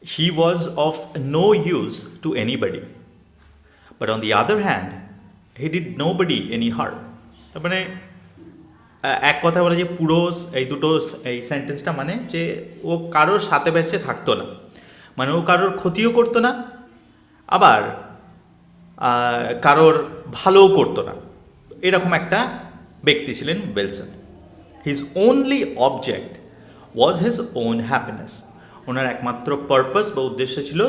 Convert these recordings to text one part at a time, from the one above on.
He was of no use to anybody. But on the other hand, he did nobody any harm. তার মানে এক কথা বলে যে পুরো এই দুটো এই সেন্টেন্সটা মানে যে ও কারোর সাথে বেঁচে থাকতো না, মানে ও কারোর ক্ষতিও করতো না, আবার কারোর ভালোও করতো না, এরকম একটা ব্যক্তি ছিলেন Wilson. His only object was his own happiness. ওনার একমাত্র পারপাস বা উদ্দেশ্য ছিল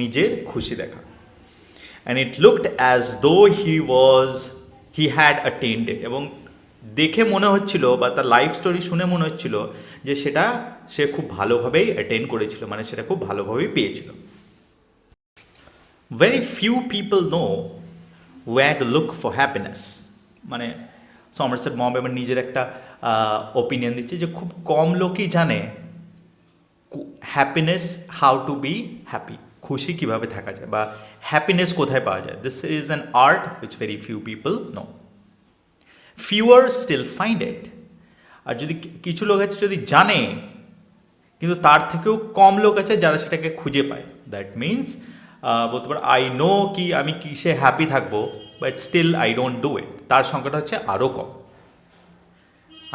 নিজের খুশি দেখা। And it looked as though he had attend ইট, এবং দেখে মনে হচ্ছিল বা তার লাইফ স্টোরি শুনে মনে হচ্ছিল যে সেটা সে খুব ভালোভাবেই অ্যাটেন্ড করেছিল, মানে সেটা খুব ভালোভাবেই পেয়েছিল। Very few people no wire to look for happiness. মানে সমারসেট মম এবার নিজের একটা ওপিনিয়ন দিচ্ছে যে খুব কম লোকই জানে happiness, how to be happy, খুশি কীভাবে থাকা যায় বা হ্যাপিনেস কোথায় পাওয়া যায়। This is an art which very few people know, fewer still find it. আর যদি কিছু লোক আছে যদি জানে, কিন্তু তার থেকেও কম লোক আছে যারা সেটাকে খুঁজে পায়। দ্যাট মিনস বলতে পারো আই নো কি আমি কিসে হ্যাপি থাকবো, but still I don't do it, তার সংখ্যাটা হচ্ছে আরও কম।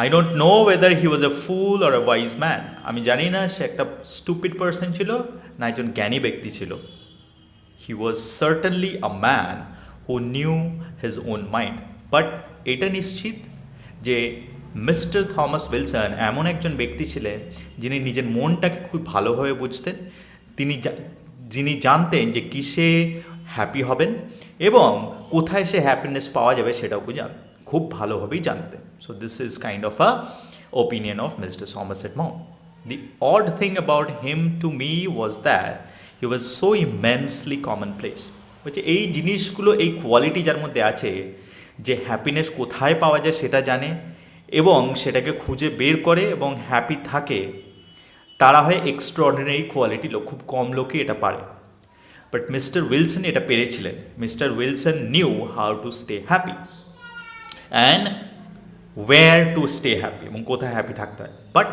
I don't know whether he was a fool or a wise man. আমি জানি না সে একটা স্টুপিড পার্সন ছিল না একজন জ্ঞানী ব্যক্তি ছিল। He was certainly a man who knew his own mind. But এটা নিশ্চিত যে মিস্টার থমাস উইলসন এমন একজন ব্যক্তি ছিলেন যিনি নিজের মনটাকে খুব ভালোভাবে বুঝতেন। যিনি জানতেন যে কিসে হ্যাপি হবেন এবং কোথায় সে হ্যাপিনেস পাওয়া যাবে সেটাও খুব ভালোভাবেই জানতেন। So this is kind of a opinion of mister Somerset Maugham. The odd thing about him to me was that he was so immensely commonplace. বলছে এই জিনিসগুলো, এই কোয়ালিটি যার মধ্যে আছে, যে হ্যাপিনেস কোথায় পাওয়া যায় সেটা জানে এবং সেটাকে খুঁজে বের করে এবং হ্যাপি থাকে, তারা হয় এক্সট্রাঅর্ডিনারি কোয়ালিটি লোক, খুব কম লোকই এটা পারে। বাট মিস্টার উইলসন এটা পেরেছিলেন। Mister Wilson new how to stay happy and wire to stay happy, এবং কোথায় হ্যাপি থাকতে হয়। বাট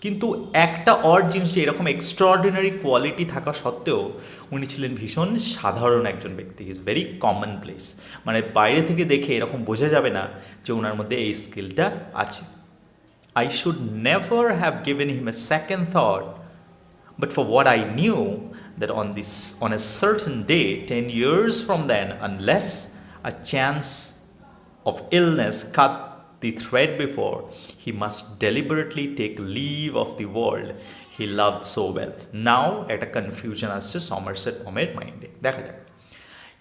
কিন্তু একটা অড জিনিস, যে এরকম এক্সট্রাঅর্ডিনারি কোয়ালিটি থাকা সত্ত্বেও উনি ছিলেন ভীষণ সাধারণ একজন ব্যক্তি। ইজ ভেরি কমন প্লেস, মানে বাইরে থেকে দেখে এরকম বোঝা যাবে না যে ওনার মধ্যে এই স্কিলটা আছে। I should never have given him a second thought, but for what I knew that on a certain day 10 years from then, unless a chance of illness cut the thread before, he must deliberately take leave of the world he loved so well. Now একটা confusion আসছে Somerset মমের মাইন্ডে, দেখা যাক।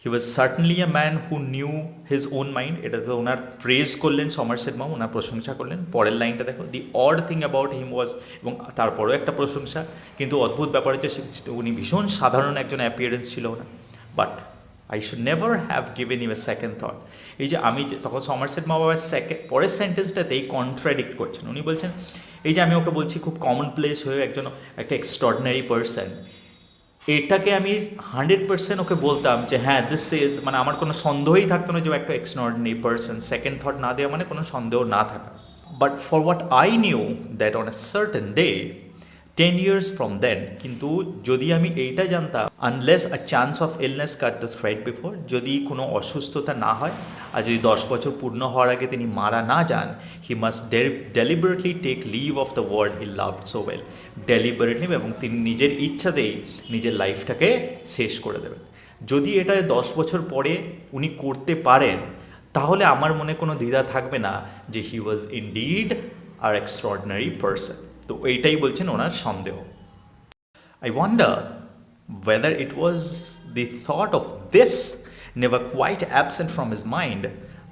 He was certainly a man who knew his own mind, এটা তো ওনার praise করলেন Somerset মম, ওনার প্রশংসা করলেন। পরের লাইনটা দেখো, the odd thing about him was, এবং তারপরেও একটা প্রশংসা, কিন্তু অদ্ভুত ব্যাপার হচ্ছে উনি ভীষণ সাধারণ একজন অ্যাপিয়ারেন্স ছিল না। But I should never have given ইম এ সেকেন্ড থট। এই যে আমি তখন সমারসেট মম আবার পরের সেন্টেন্সটাতেই কন্ট্রাডিক্ট করছেন। উনি বলছেন এই যে আমি ওকে বলছি খুব কমন প্লেস হয়ে একজন একটা এক্সট্রাঅর্ডিনারি পার্সন, এটাকে আমি 100% ওকে বলতাম যে হ্যাঁ দিস ইজ, মানে আমার কোনো সন্দেহই থাকতো না যে একটা এক্সট্রাঅর্ডিনারি পার্সন, সেকেন্ড থট না দেওয়া মানে কোনো সন্দেহ না থাকা। But for what I knew that on a certain day 10 years from then, কিন্তু যদি আমি এইটা জানতাম, unless a chance of illness cut the thread before, যদি কোনো অসুস্থতা না হয় আর যদি 10 বছর পূর্ণ হওয়ার আগে তিনি মারা না যান, he must deliberately take leave of the world he loved so well. Deliberately, এবং তিনি নিজের ইচ্ছাতেই নিজের লাইফটাকে শেষ করে দেবেন। যদি এটা 10 বছর পরে উনি করতে পারেন, তাহলে আমার মনে কোনো দ্বিধা থাকবে না যে হি ওয়াজ ইনডিড আর এক্সট্রাঅর্ডিনারি পার্সন। তো এইটাই বলছেন ওনার সন্দেহ। I wonder whether it was the thought of this, never quite absent from his mind,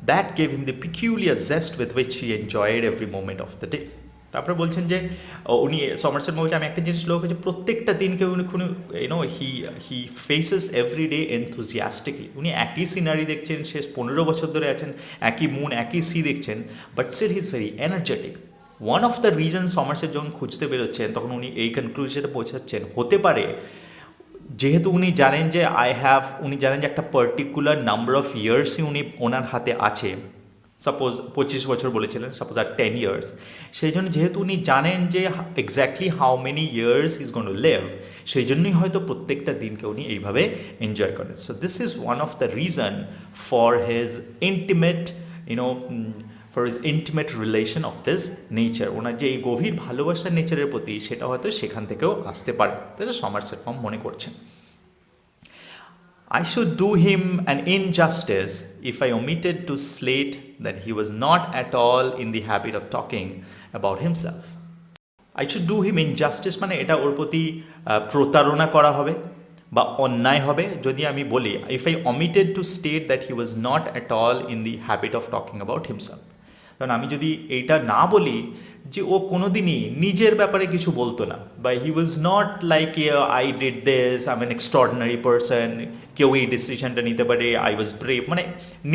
that gave him the peculiar zest with which he enjoyed every moment of the day. তারপরে বলছেন যে উনি Somerset মমকে আমি একটা জিনিস লক্ষ্য করেছি, প্রত্যেকটা দিনকে উনি হি ফেসেস এভরি ডে এনথুজিয়াস্টিকলি। উনি একই সিনারি দেখছেন, শেষ 15 বছর ধরে আছেন, একই মুন একই সি দেখছেন, but still he is very energetic. One of the reason Somerset যখন খুঁজতে বেরোচ্ছেন তখন উনি এই কনক্লুশনে পৌঁছাচ্ছেন, হতে পারে যেহেতু উনি জানেন যে উনি জানেন যে একটা পার্টিকুলার নাম্বার অফ ইয়ার্সই ওনার হাতে আছে, সাপোজ 25 বছর বলেছিলেন, সাপোজ আর 10 years, সেই জন্য যেহেতু উনি জানেন যে exactly how many years he is going to live, সেই জন্যই হয়তো প্রত্যেকটা দিনকে উনি এইভাবে এনজয় করেন। So this is one of the reason for his intimate for his intimate relation of this nature. ওনার যে এই গভীর ভালোবাসার নেচারের প্রতি, সেটা হয়তো সেখান থেকেও আসতে পারে, তাহলে সমারসেট মম মনে করছেন। I should do him an injustice if I omitted to state that he was not at all in the habit of talking about himself. I should do him injustice মানে এটা ওর প্রতি প্রতারণা করা হবে বা অন্যায় হবে যদি আমি বলি if I omitted to state that he was not at all in the habit of talking about himself। কারণ আমি যদি এইটা না বলি যে ও কোনোদিনই নিজের ব্যাপারে কিছু বলতো না, বা he was not like I did this, I am an extraordinary person, কেউ এই ডিসিশনটা নিতে পারে, আই ওয়াজ ব্রেভ, মানে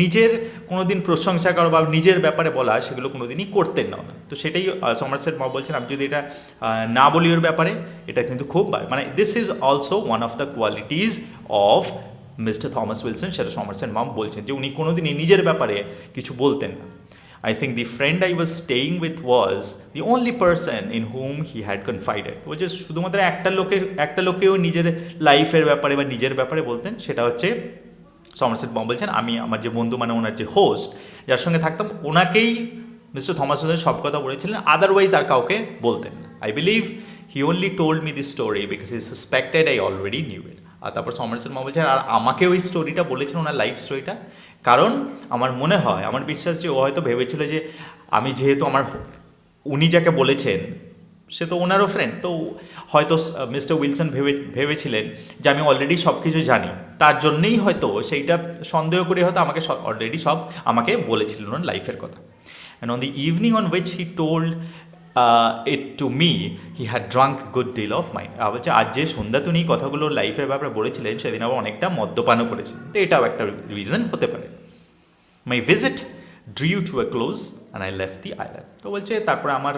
নিজের কোনোদিন প্রশংসা করা বা নিজের ব্যাপারে বলা সেগুলো কোনোদিনই করতেন না। তো সেটাই সমারসেট মম বলছেন, আমি যদি এটা না বলি ওর ব্যাপারে, এটা কিন্তু খুব মানে this is also one of the qualities of mister Thomas Wilson. সেটা সমারসেট মম বলছেন যে উনি কোনোদিনই নিজের ব্যাপারে কিছু বলতেন না। I think the friend I was staying with was the only person in whom he had confided. ও যে শুধুমাত্র একটা লোকেও নিজের লাইফের ব্যাপারে বা নিজের ব্যাপারে বলতেন, সেটা হচ্ছে সমারসেট মম বলছেন আমি আমার যে বন্ধু মানে ওনার যে হোস্ট যার সঙ্গে থাকতাম, ওনাকেই মিস্টার থমাস উইলসন সব কথা বলেছিলেন, আদারওয়াইজ আর কাউকে বলতেন না। I believe he only told me this story because he suspected I already knew it. আর তারপর সমারসেট মম বলছেন আর আমাকে ওই স্টোরিটা বলেছেন, ওনার লাইফ স্টোরিটা, কারণ আমার মনে হয়, আমার বিশ্বাস যে ও হয়তো ভেবেছিল যে আমি যেহেতু উনি যাকে বলেছেন সে তো ওনারও ফ্রেন্ড, তো হয়তো মিস্টার উইলসন ভেবেছিলেন যে আমি অলরেডি সব কিছু জানি, তার জন্যেই হয়তো সেইটা সন্দেহ করে হয়তো আমাকে অলরেডি সব আমাকে বলেছিলেন ওনার লাইফের কথা। And on the evening on which he told it to me he had drunk good deal of mind. বলছে আজ যে সন্ধ্যাতে উনি কথাগুলো লাইফের ব্যাপারে বলেছিলেন, সেদিন আবার অনেকটা মদ্যপানও করেছিলেন, তো এটাও একটা রিজন হতে পারে। My visit drew to a close and I left the island. তো বলছে তারপরে আমার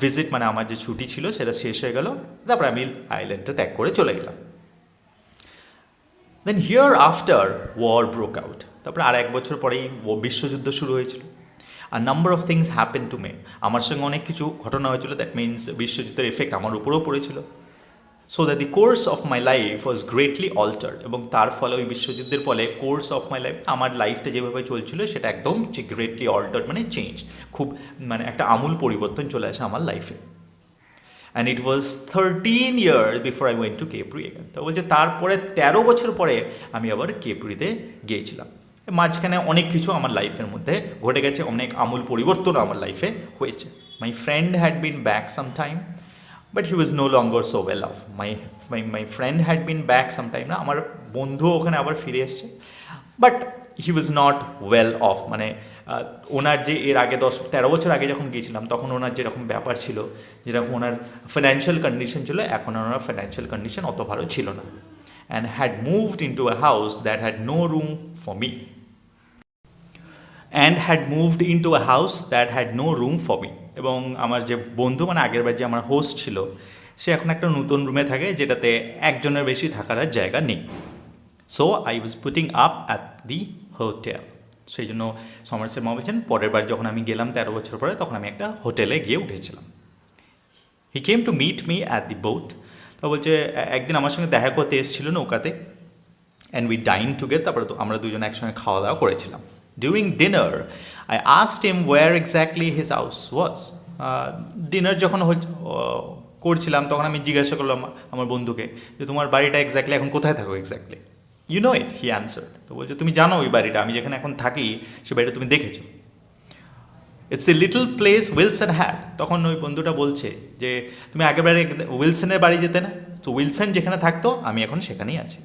ভিজিট মানে আমার যে ছুটি ছিল সেটা শেষ হয়ে গেল, তারপরে আমি আইল্যান্ডটা ত্যাগ করে চলে গেলাম। Then here after war broke out. তারপরে আর 1 বছর পরেই বিশ্বযুদ্ধ শুরু হয়েছিল। আর number of things happen to me, আমার সঙ্গে অনেক কিছু ঘটনা হয়েছিল, দ্যাট মিনস বিশ্বযুদ্ধের এফেক্ট আমার উপরেও পড়েছিল। So that the course of my life was greatly altered, এবং তার ফলে ওই বিশ্বযুদ্ধের ফলে কোর্স অফ মাই লাইফ, আমার লাইফটা যেভাবে চলছিল সেটা একদম গ্রেটলি অল্টার্ড মানে চেঞ্জ, খুব মানে একটা আমূল পরিবর্তন চলে আসে আমার লাইফে। And it was 13 years before I went to Capri again. তো বলছে তারপরে 13 বছর পরে আমি আবার কেপ্রিতে গিয়েছিলাম। মাঝখানে অনেক কিছু আমার লাইফের মধ্যে ঘটে গেছে, অনেক আমূল পরিবর্তন আমার লাইফে হয়েছে। My friend had been back some time but he was no longer so well off. My friend had been back some time, না আমার বন্ধু ওখানে আবার ফিরে এসছে, but he was not well off, মানে ওনার যে এর আগে 10-13 বছর আগে যখন গিয়েছিলাম তখন ওনার যেরকম ব্যাপার ছিল, যেরকম ওনার ফাইন্যান্সিয়াল কন্ডিশন ছিল, এখন ওনার ফাইন্যান্সিয়াল কন্ডিশন অত ভালো ছিল না। And had moved into a house that had no room for me এবং আমার যে বন্ধু মানে আগের বার যে আমার হোস্ট ছিল, সে এখন একটা নতুন রুমে থাকে যেটাতে একজনের বেশি থাকার আর জায়গা নেই। So I was putting up at the hotel. সেই জন্য সমারসেট মম বলছেন পরের বার যখন আমি গেলাম 13 বছর পরে, তখন আমি একটা হোটেলে গিয়ে উঠেছিলাম। He came to meet me at the boat. তো বলছে একদিন আমার সঙ্গে দেখা করতে এসেছিল নৌকাতে, অ্যান্ড উই ডাইন টুগেদার, তারপরে তো আমরা দুজনে একসঙ্গে খাওয়া দাওয়া করেছিলাম। During dinner, I asked him where exactly his house was. Dinner যখন করছিলাম তখন আমি জিজ্ঞাসা করলাম আমার বন্ধুকে যে তোমার বাড়িটা এক্স্যাক্টলি এখন কোথায় থাকো exactly? You know it, he answered. তো বলছে তুমি জানো ওই বাড়িটা, আমি যেখানে এখন থাকি সে বাড়িটা তুমি দেখেছো? It's a little place Wilson had. তখন ওই বন্ধুটা বলছে যে তুমি আগের বাড়ি উইলসনের বাড়ি যেতে না? তো উইলসন যেখানে থাকতো আমি এখন সেখানেই আছি।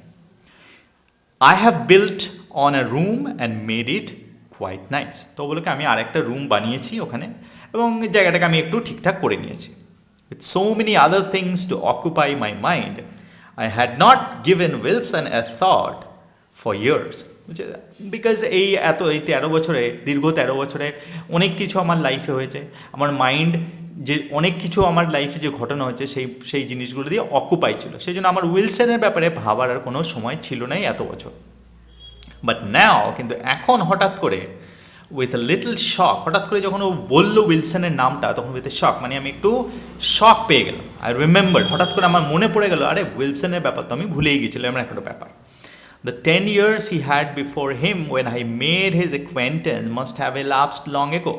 I have built on a room and made it quite nice. তো বলে কি আমি আরেকটা রুম বানিয়েছি ওখানে এবং জায়গাটাকে আমি একটু ঠিকঠাক করে নিয়েছি। With so many other things to occupy my mind, I had not given Wilson a thought for years. Because এই 13 বছরে, দীর্ঘ 13 বছরে অনেক কিছু আমার লাইফে হয়েছে, আমার মাইন্ড যে অনেক কিছু আমার লাইফে যে ঘটনা হয়েছে সেই জিনিসগুলো দিয়ে অকুপাই ছিল, সেই জন্য আমার উইলসনের ব্যাপারে ভাবার আর কোনো সময় ছিল না এত বছর। বাট নাও, কিন্তু এখন হঠাৎ করে উইথ এ লিটল শক, হঠাৎ করে যখন ও বললো উইলসনের নামটা, তখন উইথ এ শক, মানে আমি একটু শক পেয়ে গেলাম। আই রিমেম্বার, হঠাৎ করে আমার মনে পড়ে গেল, আরে উইলসনের ব্যাপার তো আমি ভুলেই গেছিলাম, এমন একটা ব্যাপার। The 10 years he had before him when I made his acquaintance must have elapsed long ago.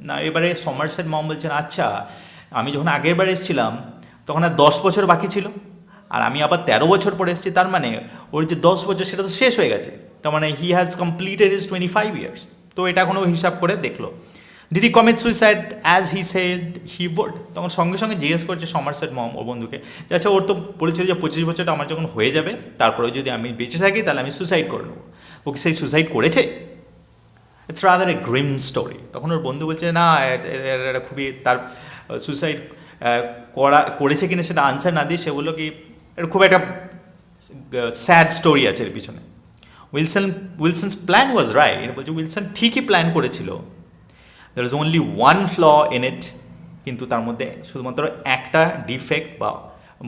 না, এবারে সমারসেট মম বলছেন, আচ্ছা আমি যখন আগের বার এসেছিলাম তখন আর 10 বছর বাকি ছিল, আর আমি আবার 13 বছর পরে এসেছি, তার মানে ওর যে 10 বছর সেটা তো শেষ হয়ে গেছে, তার মানে he has completed his 25 years. তো এটা এখনও হিসাব করে দেখলো। Did he commit suicide as he said he would? তখন সঙ্গে সঙ্গে জিজ্ঞেস করছে সমারসেট মম ওর বন্ধুকে, যে আচ্ছা ওর তো বলেছিল যে 25 বছরটা আমার যখন হয়ে যাবে তারপরে যদি আমি বেঁচে থাকি তাহলে আমি সুসাইড করে নেবো, ও কি সেই সুসাইড করেছে? It's rather A Grimm story. তখন ওর বন্ধু বলছে না, এটা খুবই, তার সুসাইড করেছে কিনা সেটা আনসার না দিয়ে সে বললো কি এটা খুব একটা স্যাড স্টোরি আছে এর পিছনে। উইলসনস প্ল্যান ওয়াজ রাইট, এটা বলছে উইলসন ঠিকই প্ল্যান করেছিল, there is only one flaw in it, কিন্তু তার মধ্যে শুধুমাত্র একটা ডিফেক্ট বা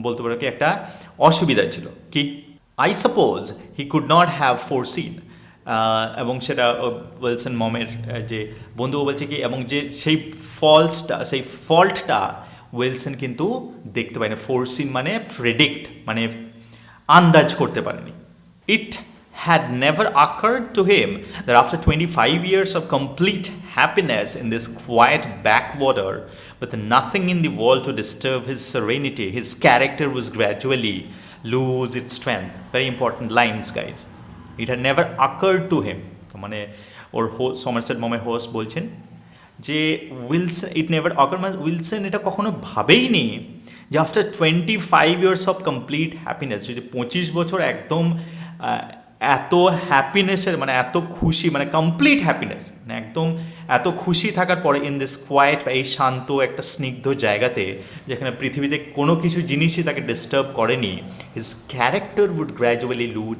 বলতে পারো কি একটা অসুবিধা ছিল। কি? I suppose he could not have foreseen, এবং সেটা উইলসন মমের যে বন্ধু বলছে কি, এবং যে সেই ফল্টটা উইলসন কিন্তু দেখতে পায়নি। ফোরসিন মানে প্রেডিক্ট, মানে আন্দাজ করতে পারেনি। ইট had never occurred to him that after 25 years of complete happiness in this quiet backwater, with nothing in the world to disturb his serenity, his character was gradually lose its strength. Very important lines, guys. It had never occurred to him. মানে ওর Somerset মমের host বলছেন যে Wilson, it never অকার, মানে Wilson এটা কখনো ভাবেইনি যে after 25 years of complete happiness, যদি 25 বছর একদম এত হ্যাপিনেসের, মানে এত খুশি, মানে কমপ্লিট হ্যাপিনেস, মানে একদম এত খুশি থাকার পরে ইন দিস কোয়াইট, এই শান্ত একটা স্নিগ্ধ জায়গাতে যেখানে পৃথিবীতে কোনো কিছু জিনিসই তাকে ডিস্টার্ব করেনি, his character would gradually lose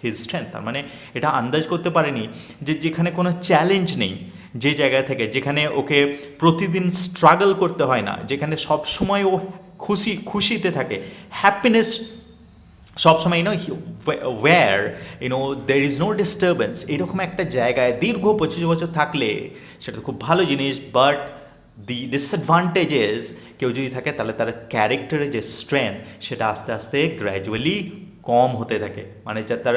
his strength. তার মানে এটা আন্দাজ করতে পারেনি যে যেখানে কোনো চ্যালেঞ্জ নেই, যে জায়গা থেকে যেখানে ওকে প্রতিদিন স্ট্রাগল করতে হয় না, যেখানে সবসময় ও খুশিতে থাকে, হ্যাপিনেস সবসময় where there is no disturbance, এরকম একটা জায়গায় দীর্ঘ 25 বছর থাকলে সেটা খুব ভালো জিনিস। বাট দি ডিসঅ্যাডভান্টেজেস, কেউ যদি থাকে তাহলে তার ক্যারেক্টারের যে স্ট্রেংথ সেটা আস্তে আস্তে গ্র্যাজুয়ালি কম হতে থাকে, মানে যা তার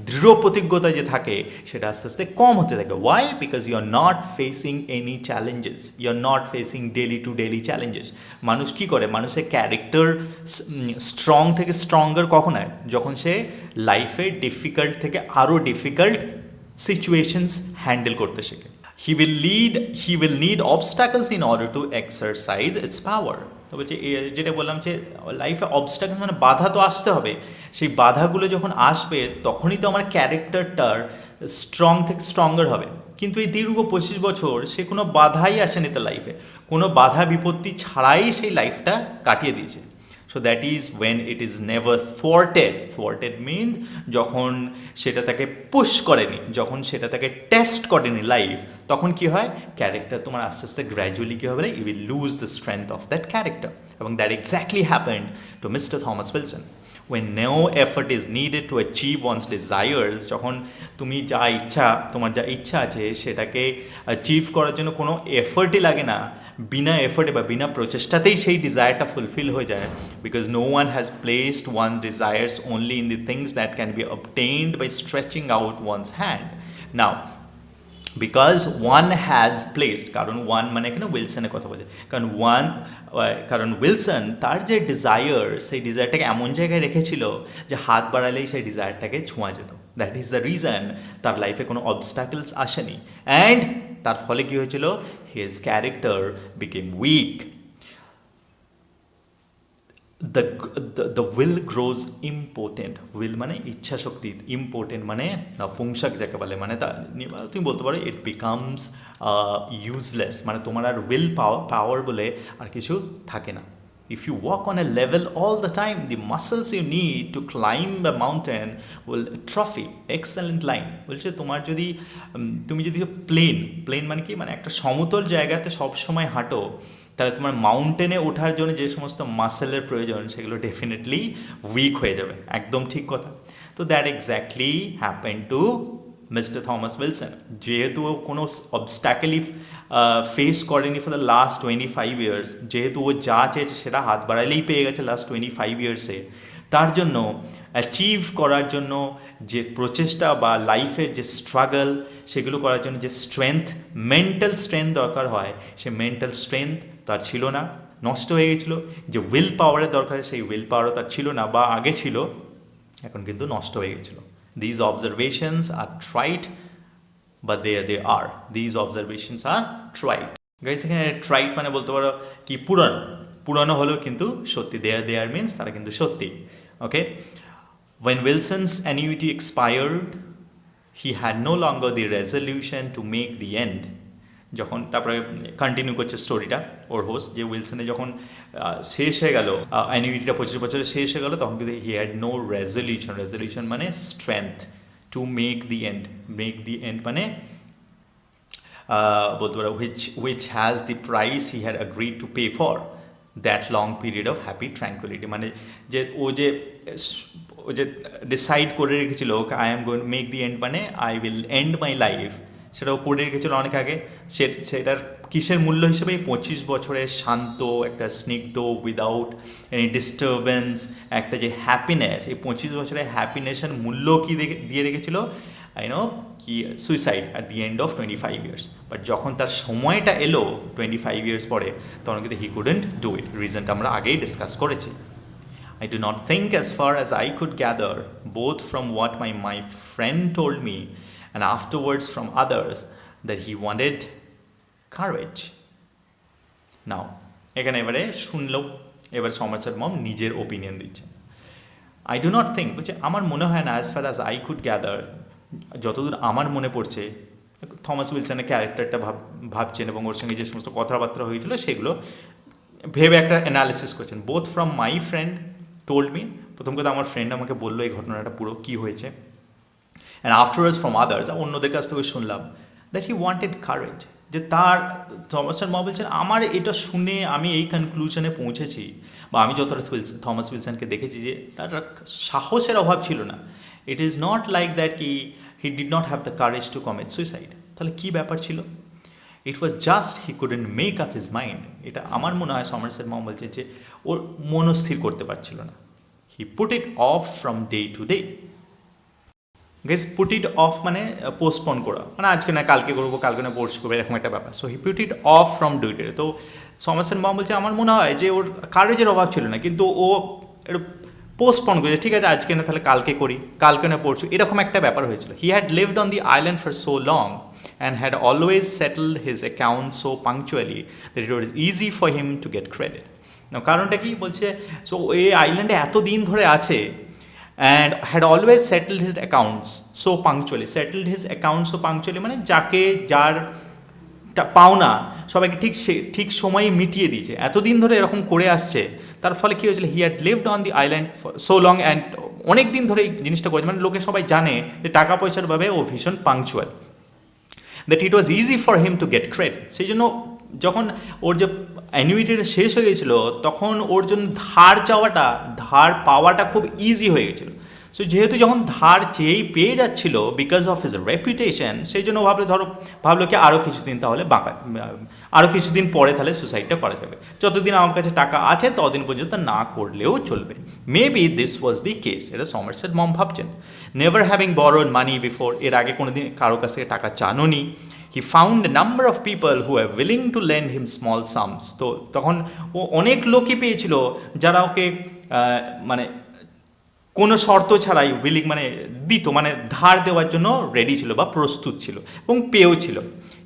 দৃঢ় প্রতিজ্ঞতা যে থাকে সেটা আস্তে আস্তে কম হতে থাকে। Why? Because you are not facing any challenges, you are not facing daily to daily challenges. মানুষ কী করে? মানুষের ক্যারেক্টার স্ট্রং থেকে স্ট্রঙ্গার কখন হয়? যখন সে লাইফে ডিফিকাল্ট থেকে আরও ডিফিকাল্ট সিচুয়েশনস হ্যান্ডেল করতে শেখে। He will need obstacles in order to exercise its power. তো বলছে যেটা বললাম যে লাইফে অবস্টাকেল মানে বাধা তো আসতে হবে, সেই বাধাগুলো যখন আসবে তখনই তো আমার ক্যারেক্টারটার স্ট্রং থেকে স্ট্রঙ্গার হবে। কিন্তু এই দীর্ঘ 25 বছর সে কোনো বাধাই আসেনি তার লাইফে, কোনো বাধা বিপত্তি ছাড়াই সেই লাইফটা কাটিয়ে দিয়েছে। So that is when it is never thwarted mean যখন সেটা তাকে পুশ করেনি, যখন সেটা তাকে টেস্ট করেনি লাইফ, তখন কি হয়? ক্যারেক্টার তোমার আস্তে আস্তে গ্র্যাজুয়ালি কী হবে না, you will lose the strength of that character. এবং that exactly happened to Mister Thomas Wilson. when no effort is needed to achieve one's desires, যখন তুমি তোমার যা ইচ্ছা আছে সেটাকে অ্যাচিভ করার জন্য কোনো এফর্টই লাগে না, বিনা এফর্টে বা বিনা প্রচেষ্টাতেই সেই ডিজায়ারটা ফুলফিল হয়ে যায়। Because no one has placed one desires only in the things that can be obtained by stretching out one's hand. Now because one has placed, কারণ ওয়ান মানে এখানে উইলসনের কথা বলে, কারণ উইলসন তার যে ডিজায়ার, সেই ডিজায়ারটাকে এমন জায়গায় রেখেছিল যে হাত বাড়ালেই সেই ডিজায়ারটাকে ছোঁয়া যেত। দ্যাট ইজ দ্য রিজন তার লাইফে কোনো অবস্ট্যাকলস আসেনি, অ্যান্ড তার ফলে কী হয়েছিল? His character became weak. The will grows important. Will মানে ইচ্ছা শক্তি, ইম্পোর্টেন্ট মানে নপুংসক যাকে বলে, মানে তুমি বলতে পারো ইট বিকামস ইউজলেস, মানে তোমার আর উইল পাওয়ার বলে আর কিছু থাকে না। If you walk on a level all the time, the muscles you need to climb a mountain will atrophy. Excellent line. বলছে তুমি যদি প্লেন মানে কি, মানে একটা সমতল জায়গাতে সবসময় হাঁটো, তাহলে তোমার মাউন্টেনে ওঠার জন্য যে সমস্ত মাসেলের প্রয়োজন সেগুলো ডেফিনেটলি উইক হয়ে যাবে। একদম ঠিক কথা। তো that exactly happen to Mister Thomas Wilson, যেহেতু ও কোনো অবস্ট্যাকেলই ফেস করেনি ফর দ্য লাস্ট 25 ইয়ার্স, যেহেতু ও যা চেয়েছে সেটা হাত বাড়াইলেই পেয়ে গেছে লাস্ট 25 ইয়ার্সে, তার জন্য অ্যাচিভ করার জন্য যে প্রচেষ্টা বা লাইফের যে স্ট্রাগল, সেগুলো করার জন্য যে স্ট্রেংথ, মেন্টাল স্ট্রেংথ দরকার হয়, সে মেন্টাল স্ট্রেংথ তার ছিল না, নষ্ট হয়ে গেছিলো। যে উইল পাওয়ারের দরকার, সেই উইল পাওয়ারও তার ছিল না, বা আগে ছিল, এখন কিন্তু নষ্ট হয়ে গেছিলো। These observations are trite, but they are. These observations are trite. Guys, এখানে trite মানে বলতে পারো কি পুরানো হলেও কিন্তু সত্যি। There means তারা কিন্তু সত্যি। Okay? When Wilson's annuity expired, he had no longer the resolution to make the end. যখন তারপরে কন্টিনিউ করছে স্টোরিটা ওর হোস্ট, যে উইলসনে যখন শেষ হয়ে গেল, অ্যানিউইটিটা 25 বছরে শেষ হয়ে গেল, তখন কিন্তু হি হ্যাড নো রেজলিউশন মানে strength to make the end মানে বলতে পারো which has the price he had agreed to pay for that long period of happy tranquillity. মানে যে ও যে ডিসাইড করে রেখেছিল I am going make the end, মানে I will end my life, সেটাও করে রেখেছিল অনেক আগে। সেটার কিসের মূল্য হিসেবে 25 বছরের শান্ত একটা স্নিগ্ধ, উইদাউট এনি ডিস্টারবেন্স একটা যে হ্যাপিনেস, এই 25 বছরের হ্যাপিনেসের মূল্য কি দিয়ে রেখেছিল, কি suicide at the end of 25 years. But যখন তার সময়টা এলো 25 ইয়ার্স পরে, তখন কিন্তু হি কুডেন্ট ডু ইট। রিজনটা আমরা আগেই ডিসকাস করেছি। I do not think, as far as I could gather, both from what my friend told me and afterwards from others, that he wanted courage. Now, এখানে এবারে শুনলো, এবার সমারসেট মম নিজের opinion দিচ্ছে। I do not think, বলছে আমার মনে হয় না, as far as I could gather, যতদূর আমার মনে পড়ছে, থমাস উইলসনের ক্যারেক্টারটা ভাবছেন এবং ওর সঙ্গে যে সমস্ত কথাবার্তা হয়েছিল সেগুলো ভেবে একটা অ্যানালিসিস করছেন। Both from my friend told me, প্রথম কথা আমার ফ্রেন্ড আমাকে বললো এই ঘটনাটা পুরো কী হয়েছে, অ্যান্ড আফটারওয়ার্ডস ফ্রম আদার্স, অন্যদের কাছ থেকে শুনলাম, দ্যাট হি ওয়ান্টেড কারেজ, যে তার থমাস মম বলছেন আমার এটা শুনে আমি এই কনক্লুশনে পৌঁছেছি, বা আমি যতটা থমাস উইলসনকে দেখেছি, যে তার সাহসের অভাব ছিল না। It is not like that he did not have the courage to commit suicide. তাহলে কী ব্যাপার ছিল? It was just he couldn't make up his mind. এটা আমার মনে হয় সমারসেট মম বলছে যে ওর মনস্থির করতে পারছিল না। He put it off from day to day. Guess, put it off মানে পোস্টপন করা, মানে আজকে না কালকে করবো, কালকে না পরশু করবো, এরকম একটা ব্যাপার। So he put it off from day to day. তো সমারসেট মম বলছে আমার মনে হয় যে ওর কারেজের অভাব ছিল না, কিন্তু ও একটু পোস্টপন করেছে, ঠিক আছে আজকে না তাহলে কালকে করি, কালকে না পরশু, এরকম একটা ব্যাপার হয়েছিল। He had lived on the island for so long and had always settled his accounts so punctually that it was easy for him to get credit. Now, কারণটা কি বলছে, সো এই আইল্যান্ডে এত দিন ধরে আছে and had always settled his accounts so punctually. Settled his accounts so punctually মানে যার পাওনা সবাইকে ঠিক সময়ে মিটিয়ে দিয়েছে, এতদিন ধরে এরকম করে আসছে। তার ফলে কী হয়েছিল, he had lived on the island for so long, and অনেক দিন ধরে এই জিনিসটা করেছে, মানে লোকে সবাই জানে যে টাকা পয়সার ভাবে ও ভীষণ punctual, that it was easy for him to get credit. সেই জন্য যখন ওর যে অ্যানুইটিটা শেষ হয়ে গেছিল, তখন ওর জন্য ধার পাওয়াটা খুব ইজি হয়ে গেছিলো। সো যেহেতু যখন ধার চেয়েই পেয়ে যাচ্ছিল বিকজ অফ হিজ রেপুটেশন, সেই জন্য ভাবলো কি আরও কিছুদিন তাহলে আরও কিছুদিন পরে তাহলে সুসাইডটা করা যাবে, যতদিন আমার কাছে টাকা আছে ততদিন পর্যন্ত না করলেও চলবে। Maybe this was the case, এটা সমারসেট মম ভাবছেন। Never having borrowed money before, এর আগে কোনোদিন কারো কাছ থেকে টাকা চাননি। He found a number of people who are willing to lend him small sums. তো তখন ও অনেক লোকই পেয়েছিল যারা ওকে মানে কোনো শর্ত ছাড়াই উইলিং মানে দিত, মানে ধার দেওয়ার জন্য রেডি ছিল বা প্রস্তুত ছিল, এবং পেয়েও ছিল।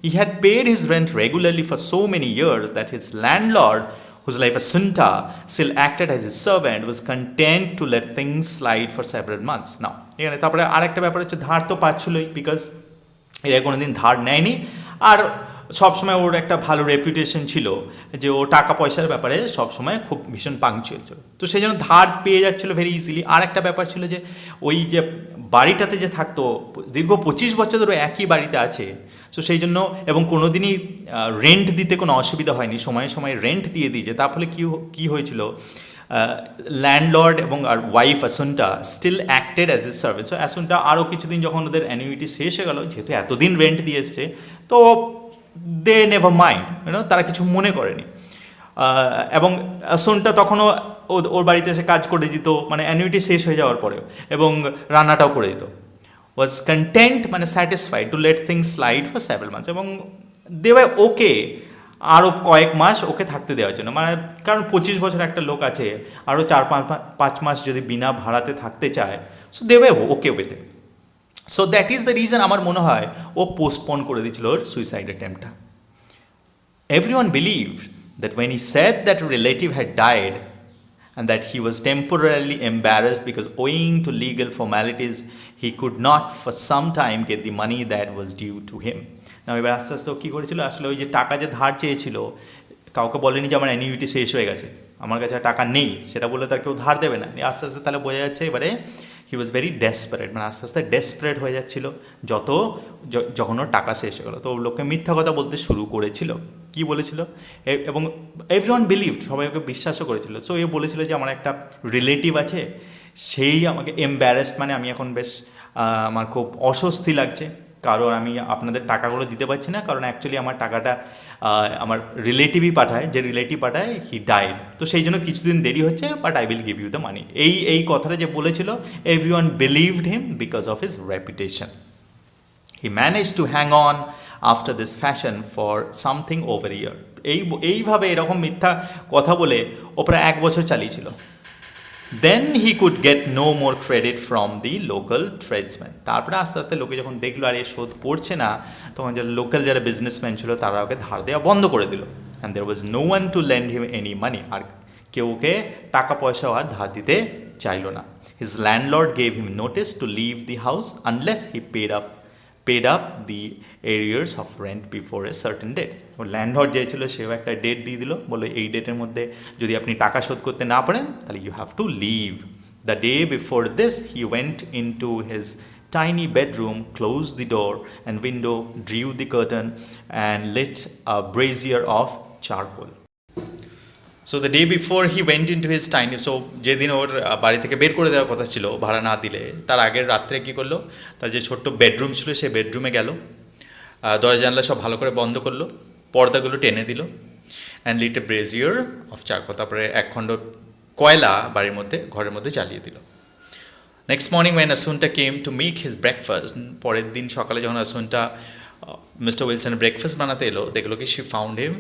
He had paid his rent regularly for so many years that his landlord, whose life as Sunta still acted as his servant, was content to let things slide for several months. Now, এখানে তারপরে আরেকটা ব্যাপার হচ্ছে, ধার তো পাচ্ছিলই because এরা কোনোদিন ধার নেয়নি, আর সবসময় ওর একটা ভালো রেপুটেশন ছিল যে ও টাকা পয়সার ব্যাপারে সবসময় খুব ভীষণ পাংচুয়াল ছিল, তো সেই জন্য ধার পেয়ে যাচ্ছিলো ভেরি ইজিলি। আর একটা ব্যাপার ছিল যে ওই যে বাড়িটাতে যে থাকতো, দীর্ঘ 25 বছর ধরে একই বাড়িতে আছে, সো সেই জন্য, এবং কোনো দিনই রেন্ট দিতে কোনো অসুবিধা হয়নি, সময়ে সময়ে রেন্ট দিয়ে দিয়েছে। তার ফলে কী হয়েছিল, ল্যান্ডলর্ড এবং আর wife Assunta still acted as a servant. So Assunta আরও কিছুদিন যখন ওদের অ্যানুইটি শেষ হয়ে গেল, যেহেতু এতদিন রেন্ট দিয়ে এসছে, তো দে নেভার মাইন্ড, তারা কিছু মনে করেনি। এবং আসুনটা তখনও ওর বাড়িতে এসে কাজ করে দিত, মানে অ্যানুইটি শেষ হয়ে যাওয়ার পরেও, এবং রান্নাটাও করে দিত। ওয়াজ কন্টেন্ট, মানে satisfied to let things slide for several months, এবং দেওয়ায় ওকে আরও কয়েক মাস ওকে থাকতে দেওয়ার জন্য, মানে কারণ 25 বছর একটা লোক আছে, আরও 4-5 মাস যদি বিনা ভাড়াতে থাকতে চায়, সো দেওয়ায় okay with it. So that is the reason আমার মনে হয় ও পোস্টপোন করে দিয়েছিল ওর suicide অ্যাটেম্পটা। Everyone believed that when he said that a relative had died and that he was temporarily embarrassed because owing to legal formalities he could not for some time get the money that was due to him. না এবার আস্তে আস্তে ও কী করেছিল, আসলে ওই যে টাকা যে ধার চেয়েছিল, কাউকে বলেনি যে আমার অ্যানিউইটি শেষ হয়ে গেছে, আমার কাছে আর টাকা নেই, সেটা বললে তার কেউ ধার দেবে না। আস্তে আস্তে তাহলে বোঝা যাচ্ছে এবারে হি ওয়াজ ভেরি ডেসপারেট, মানে আস্তে আস্তে ডেসপারেট হয়ে যাচ্ছিল যখন ওর টাকা শেষ হয়ে গেলো। তো লোককে মিথ্যা কথা বলতে শুরু করেছিল। কি বলেছিল, এবং এভরিওয়ান বিলিভড, সবাই ওকে বিশ্বাসও করেছিল। সো এ বলেছিল যে আমার একটা রিলেটিভ আছে, সেই আমাকে এম্বারেসড, মানে আমি এখন বেশ আমার খুব অস্বস্তি লাগছে, কারণ আমি আপনাদের টাকাগুলো দিতে পারছি না, কারণ অ্যাকচুয়ালি আমার টাকাটা আমার রিলেটিভই পাঠায়, যে রিলেটিভ পাঠায় হি ডাইড, তো সেই জন্য কিছুদিন দেরি হচ্ছে, but I will give you the money. এই কথাটা যে বলেছিল, everyone believed him because of his reputation. He manage to hang on after this fashion for something over year. এইভাবে এরকম মিথ্যা কথা বলে ও প্রায় 1 বছর চালিয়েছিল। Then he could get no more credit from the local tradesman. তারপরে আস্তে আস্তে লোকে যখন দেখলো আর এ শোধ করছে না, তখন যারা লোকাল যারা বিজনেসম্যান ছিল তারা ওকে ধার দেওয়া বন্ধ করে দিল। And there was no one to lend him any money, আর কেউ ওকে টাকা পয়সাও আর ধার দিতে চাইল না। His landlord gave him notice to leave the house unless he paid up the arrears of rent before a certain date. ও ল্যান্ডলর্ড যে ছিল সেও একটা ডেট দিয়ে দিল, বললো এই ডেটের মধ্যে যদি আপনি টাকা শোধ করতে না পারেন তাহলে you have to leave. The day before this he went into his tiny bedroom, closed the door and window, drew the curtain and lit a brazier of charcoal. So the day before he went into his tiny, so যেদিন ওর বাড়ি থেকে বের করে দেওয়ার কথা ছিল ভাড়া না দিলে, তার আগের রাত্রে কী করলো, তার যে ছোট্ট বেডরুম ছিল সেই বেডরুমে গেল, দরজা জানলা সব ভালো করে বন্ধ করলো, পর্দাগুলো টেনে দিল, and lit a brazier of charcoal, তারপরে 1 খণ্ড কয়লা বাড়ির মধ্যে ঘরের মধ্যে জ্বালিয়ে দিল। Next morning when Assunta came to make his breakfast, পরের দিন সকালে যখন আসুনটা মিস্টার উইলসনের ব্রেকফাস্ট বানাতে এলো, দেখলো কি শি ফাউন্ড হিম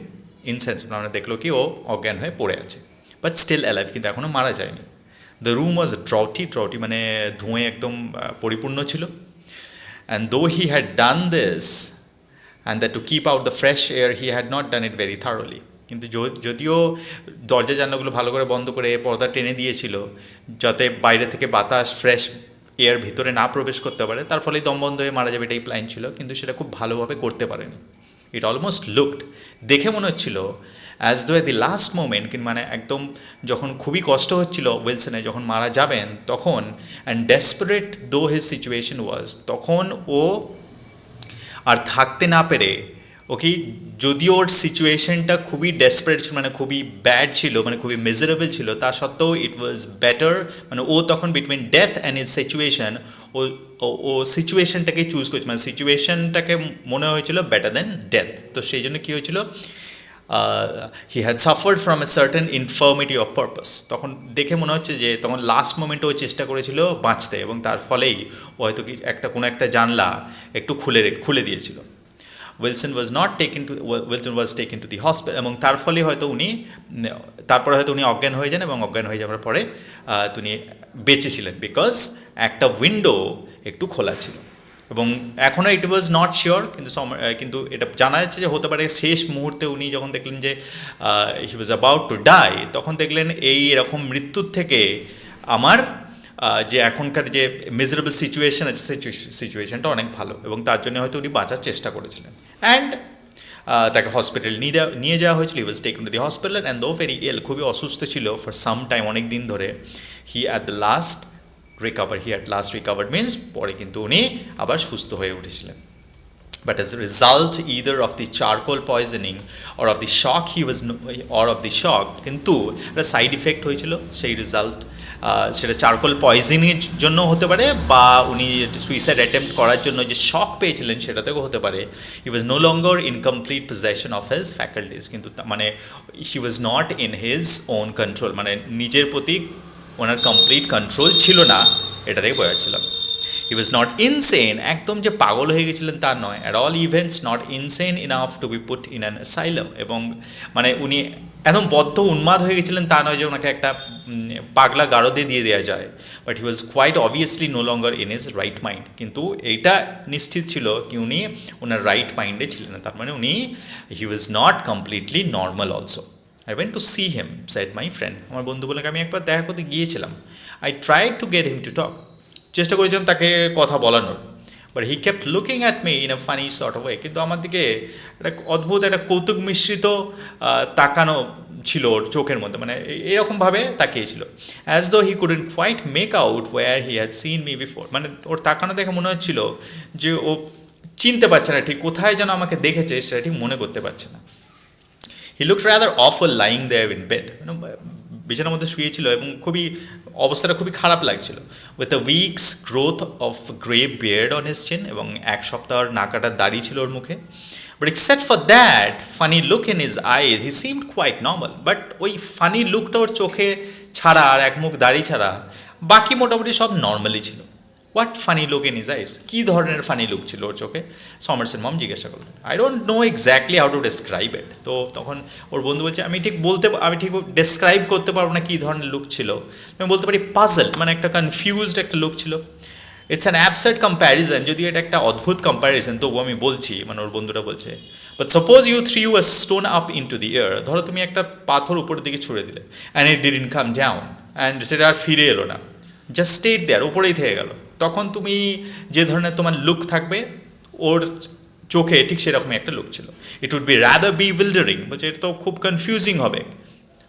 ইনসেন্সিবল, মানে দেখলো কি ও অজ্ঞান হয়ে পড়ে আছে, বাট স্টিল অ্যালাইভ, কিন্তু এখনও মারা যায়নি। দ্য রুম ওয়াজ ড্রটি, মানে ধোঁয়ে একদম পরিপূর্ণ ছিল। And though he had done this and that to keep out the fresh air he had not done it very thoroughly, কিন্তু যদিও দরজা জানলাগুলো ভালো করে বন্ধ করে পর্দা টেনে দিয়েছিল যাতে বাইরে থেকে বাতাস ফ্রেশ এয়ার ভিতরে না প্রবেশ করতে পারে, তার ফলে দম বন্ধ হয়ে মারা যাবে এটাই প্ল্যান ছিল, কিন্তু সেটা খুব ভালোভাবে করতে পারেনি। ইট অলমোস্ট লুকড, দেখে মনে হচ্ছিল as though at the last moment, মানে একদম যখন খুবই কষ্ট হচ্ছিল উইলসনে যখন মারা যাবেন তখন, অ্যান্ড ডেসপারেট দো হিজ সিচুয়েশন ওয়াজ, তখন ও আর থাকতে না পেরে, ওকে যদিও ওর সিচুয়েশনটা খুবই ডেসপারেট ছিল, মানে খুবই ব্যাড ছিল, মানে খুবই মেজারেবল ছিল, তা সত্ত্বেও ইট ওয়াজ বেটার, মানে ও তখন between death and his situation, ও সিচুয়েশনটাকে চুজ করেছে, মানে সিচুয়েশনটাকে মনে হয়েছিল বেটার দেন ডেথ। তো সেই জন্য কী হয়েছিল, he had suffered from a certain ইনফার্মিটি of purpose, তখন দেখে মনে হচ্ছে যে তখন লাস্ট মোমেন্টে ও চেষ্টা করেছিল বাঁচতে, এবং তার ফলেই ও হয়তো কি কোনো একটা জানলা একটু খুলে দিয়েছিল। Wilson was taken to the hospital, এবং তার ফলে হয়তো তারপরে হয়তো উনি অজ্ঞান হয়ে যান, এবং অজ্ঞান হয়ে যাওয়ার পরে তিনি বেঁচেছিলেন বিকজ একটা উইন্ডো একটু খোলা ছিল। এবং এখনও ইট ওয়াজ নট শিওর, কিন্তু এটা জানা যাচ্ছে যে হতে পারে শেষ মুহূর্তে উনি যখন দেখলেন যে হি ওয়াজ অ্যাবাউট টু ডাই, তখন দেখলেন এরকম মৃত্যুর থেকে আমার যে এখনকার যে মিজারেবল সিচুয়েশন আছে সেই সিচুয়েশনটা অনেক ভালো, এবং তার জন্য হয়তো উনি বাঁচার চেষ্টা করেছিলেন। অ্যান্ড তাকে হসপিটাল নিয়ে যাওয়া হয়েছিল, he was taken to the hospital and though very ill, খুবই অসুস্থ ছিল ফর সাম টাইম, অনেক দিন ধরে। He at last recovered means পরে কিন্তু উনি আবার সুস্থ হয়ে উঠেছিলেন। but as a result either of the charcoal poisoning or of the shock কিন্তু একটা সাইড ইফেক্ট হয়েছিল, সেই রেজাল্ট সেটা চারকোল পয়জনিংয়ের জন্য হতে পারে বা উনি সুইসাইড অ্যাটেম্প্ট করার জন্য যে শক পেয়েছিলেন সেটা থেকেও হতে পারে। He was no longer in complete possession of his faculties, কিন্তু মানে he was not in his own control, মানে নিজের প্রতি ওনার কমপ্লিট কন্ট্রোল ছিল না, এটা থেকে বোঝা যাচ্ছিল। হি ওয়াজ নট ইনসেন, একদম যে পাগল হয়ে গেছিলেন তা নয়, at all events not insane enough to be put in an asylum, এবং মানে উনি একদম বদ্ধ উন্মাদ হয়ে গেছিলেন তা নয় যে ওনাকে একটা পাগলা গারদে দিয়ে দেওয়া যায়, but he was quite obviously no longer in his right mind, কিন্তু এইটা নিশ্চিত ছিল কি উনি ওনার রাইট মাইন্ডে ছিলেন না, তার মানে উনি he was not completely normal also. I went to see him, said my friend, আমার বন্ধু বলে আমি একবার দেখা করতে গিয়েছিলাম। I tried to get him to talk, চেষ্টা করেছিলাম তাকে কথা বলানোর, but he kept looking at me in a funny sort of way, কিন্তু আমার দিকে একটা অদ্ভুত একটা কৌতুক মিশ্রিত তাকানো ছিল ওর চোখের মধ্যে, মানে এরকমভাবে তাকিয়েছিল, as though he couldn't quite make out where he had seen me before, মানে ওর তাকানো দেখে মনে হচ্ছিল যে ও চিনতে পারছে না ঠিক কোথায় যেন আমাকে দেখেছে, সেটা ঠিক মনে করতে পারছে না। He looked rather awful lying there in bed, বিছানার মধ্যে শুয়েছিল এবং খুবই অবস্থাটা খুবই খারাপ লাগছিল, with a week's growth of grey beard on his chin, এবং এক সপ্তাহর নাকাটার দাড়ি ছিল ওর মুখে। But except for that funny look in his eyes he seemed quite normal, but ওই ফানি লুকটা ওর চোখে ছাড়া আর এক মুখ দাড়ি ছাড়া বাকি মোটামুটি সব নর্মালি ছিল। What funny look in his eyes, কী ধরনের ফানি লুক ছিল ওর চোখে, সমারসেট মম জিজ্ঞাসা করলেন। I don't know exactly how to describe it, তো তখন ওর বন্ধু বলছে আমি ঠিক ডেসক্রাইব করতে পারবো না কী ধরনের লুক ছিল, আমি বলতে পারি পাজল, মানে একটা কনফিউজড একটা লুক ছিল। ইটস অ্যান অ্যাবসার্ড কম্প্যারিজন, যদি এটা একটা অদ্ভুত কম্প্যারিজন তবু আমি বলছি, মানে ওর বন্ধুরা বলছে, but suppose you threw a stone up into the air, ধরো তুমি একটা পাথর উপরের দিকে ছুড়ে দিলে, and it didn't come down, and সেটা আর ফিরে এলো না, জাস্ট স্টেট দেয়ার, উপরেই থেকে গেল, তখন তুমি যে ধরনের তোমার লুক থাকবে ওর চোখে ঠিক সেরকমই একটা লুক ছিল। ইট উড বি রাদার বিউইল্ডারিং, বলছে এটা তো খুব কনফিউজিং হবে।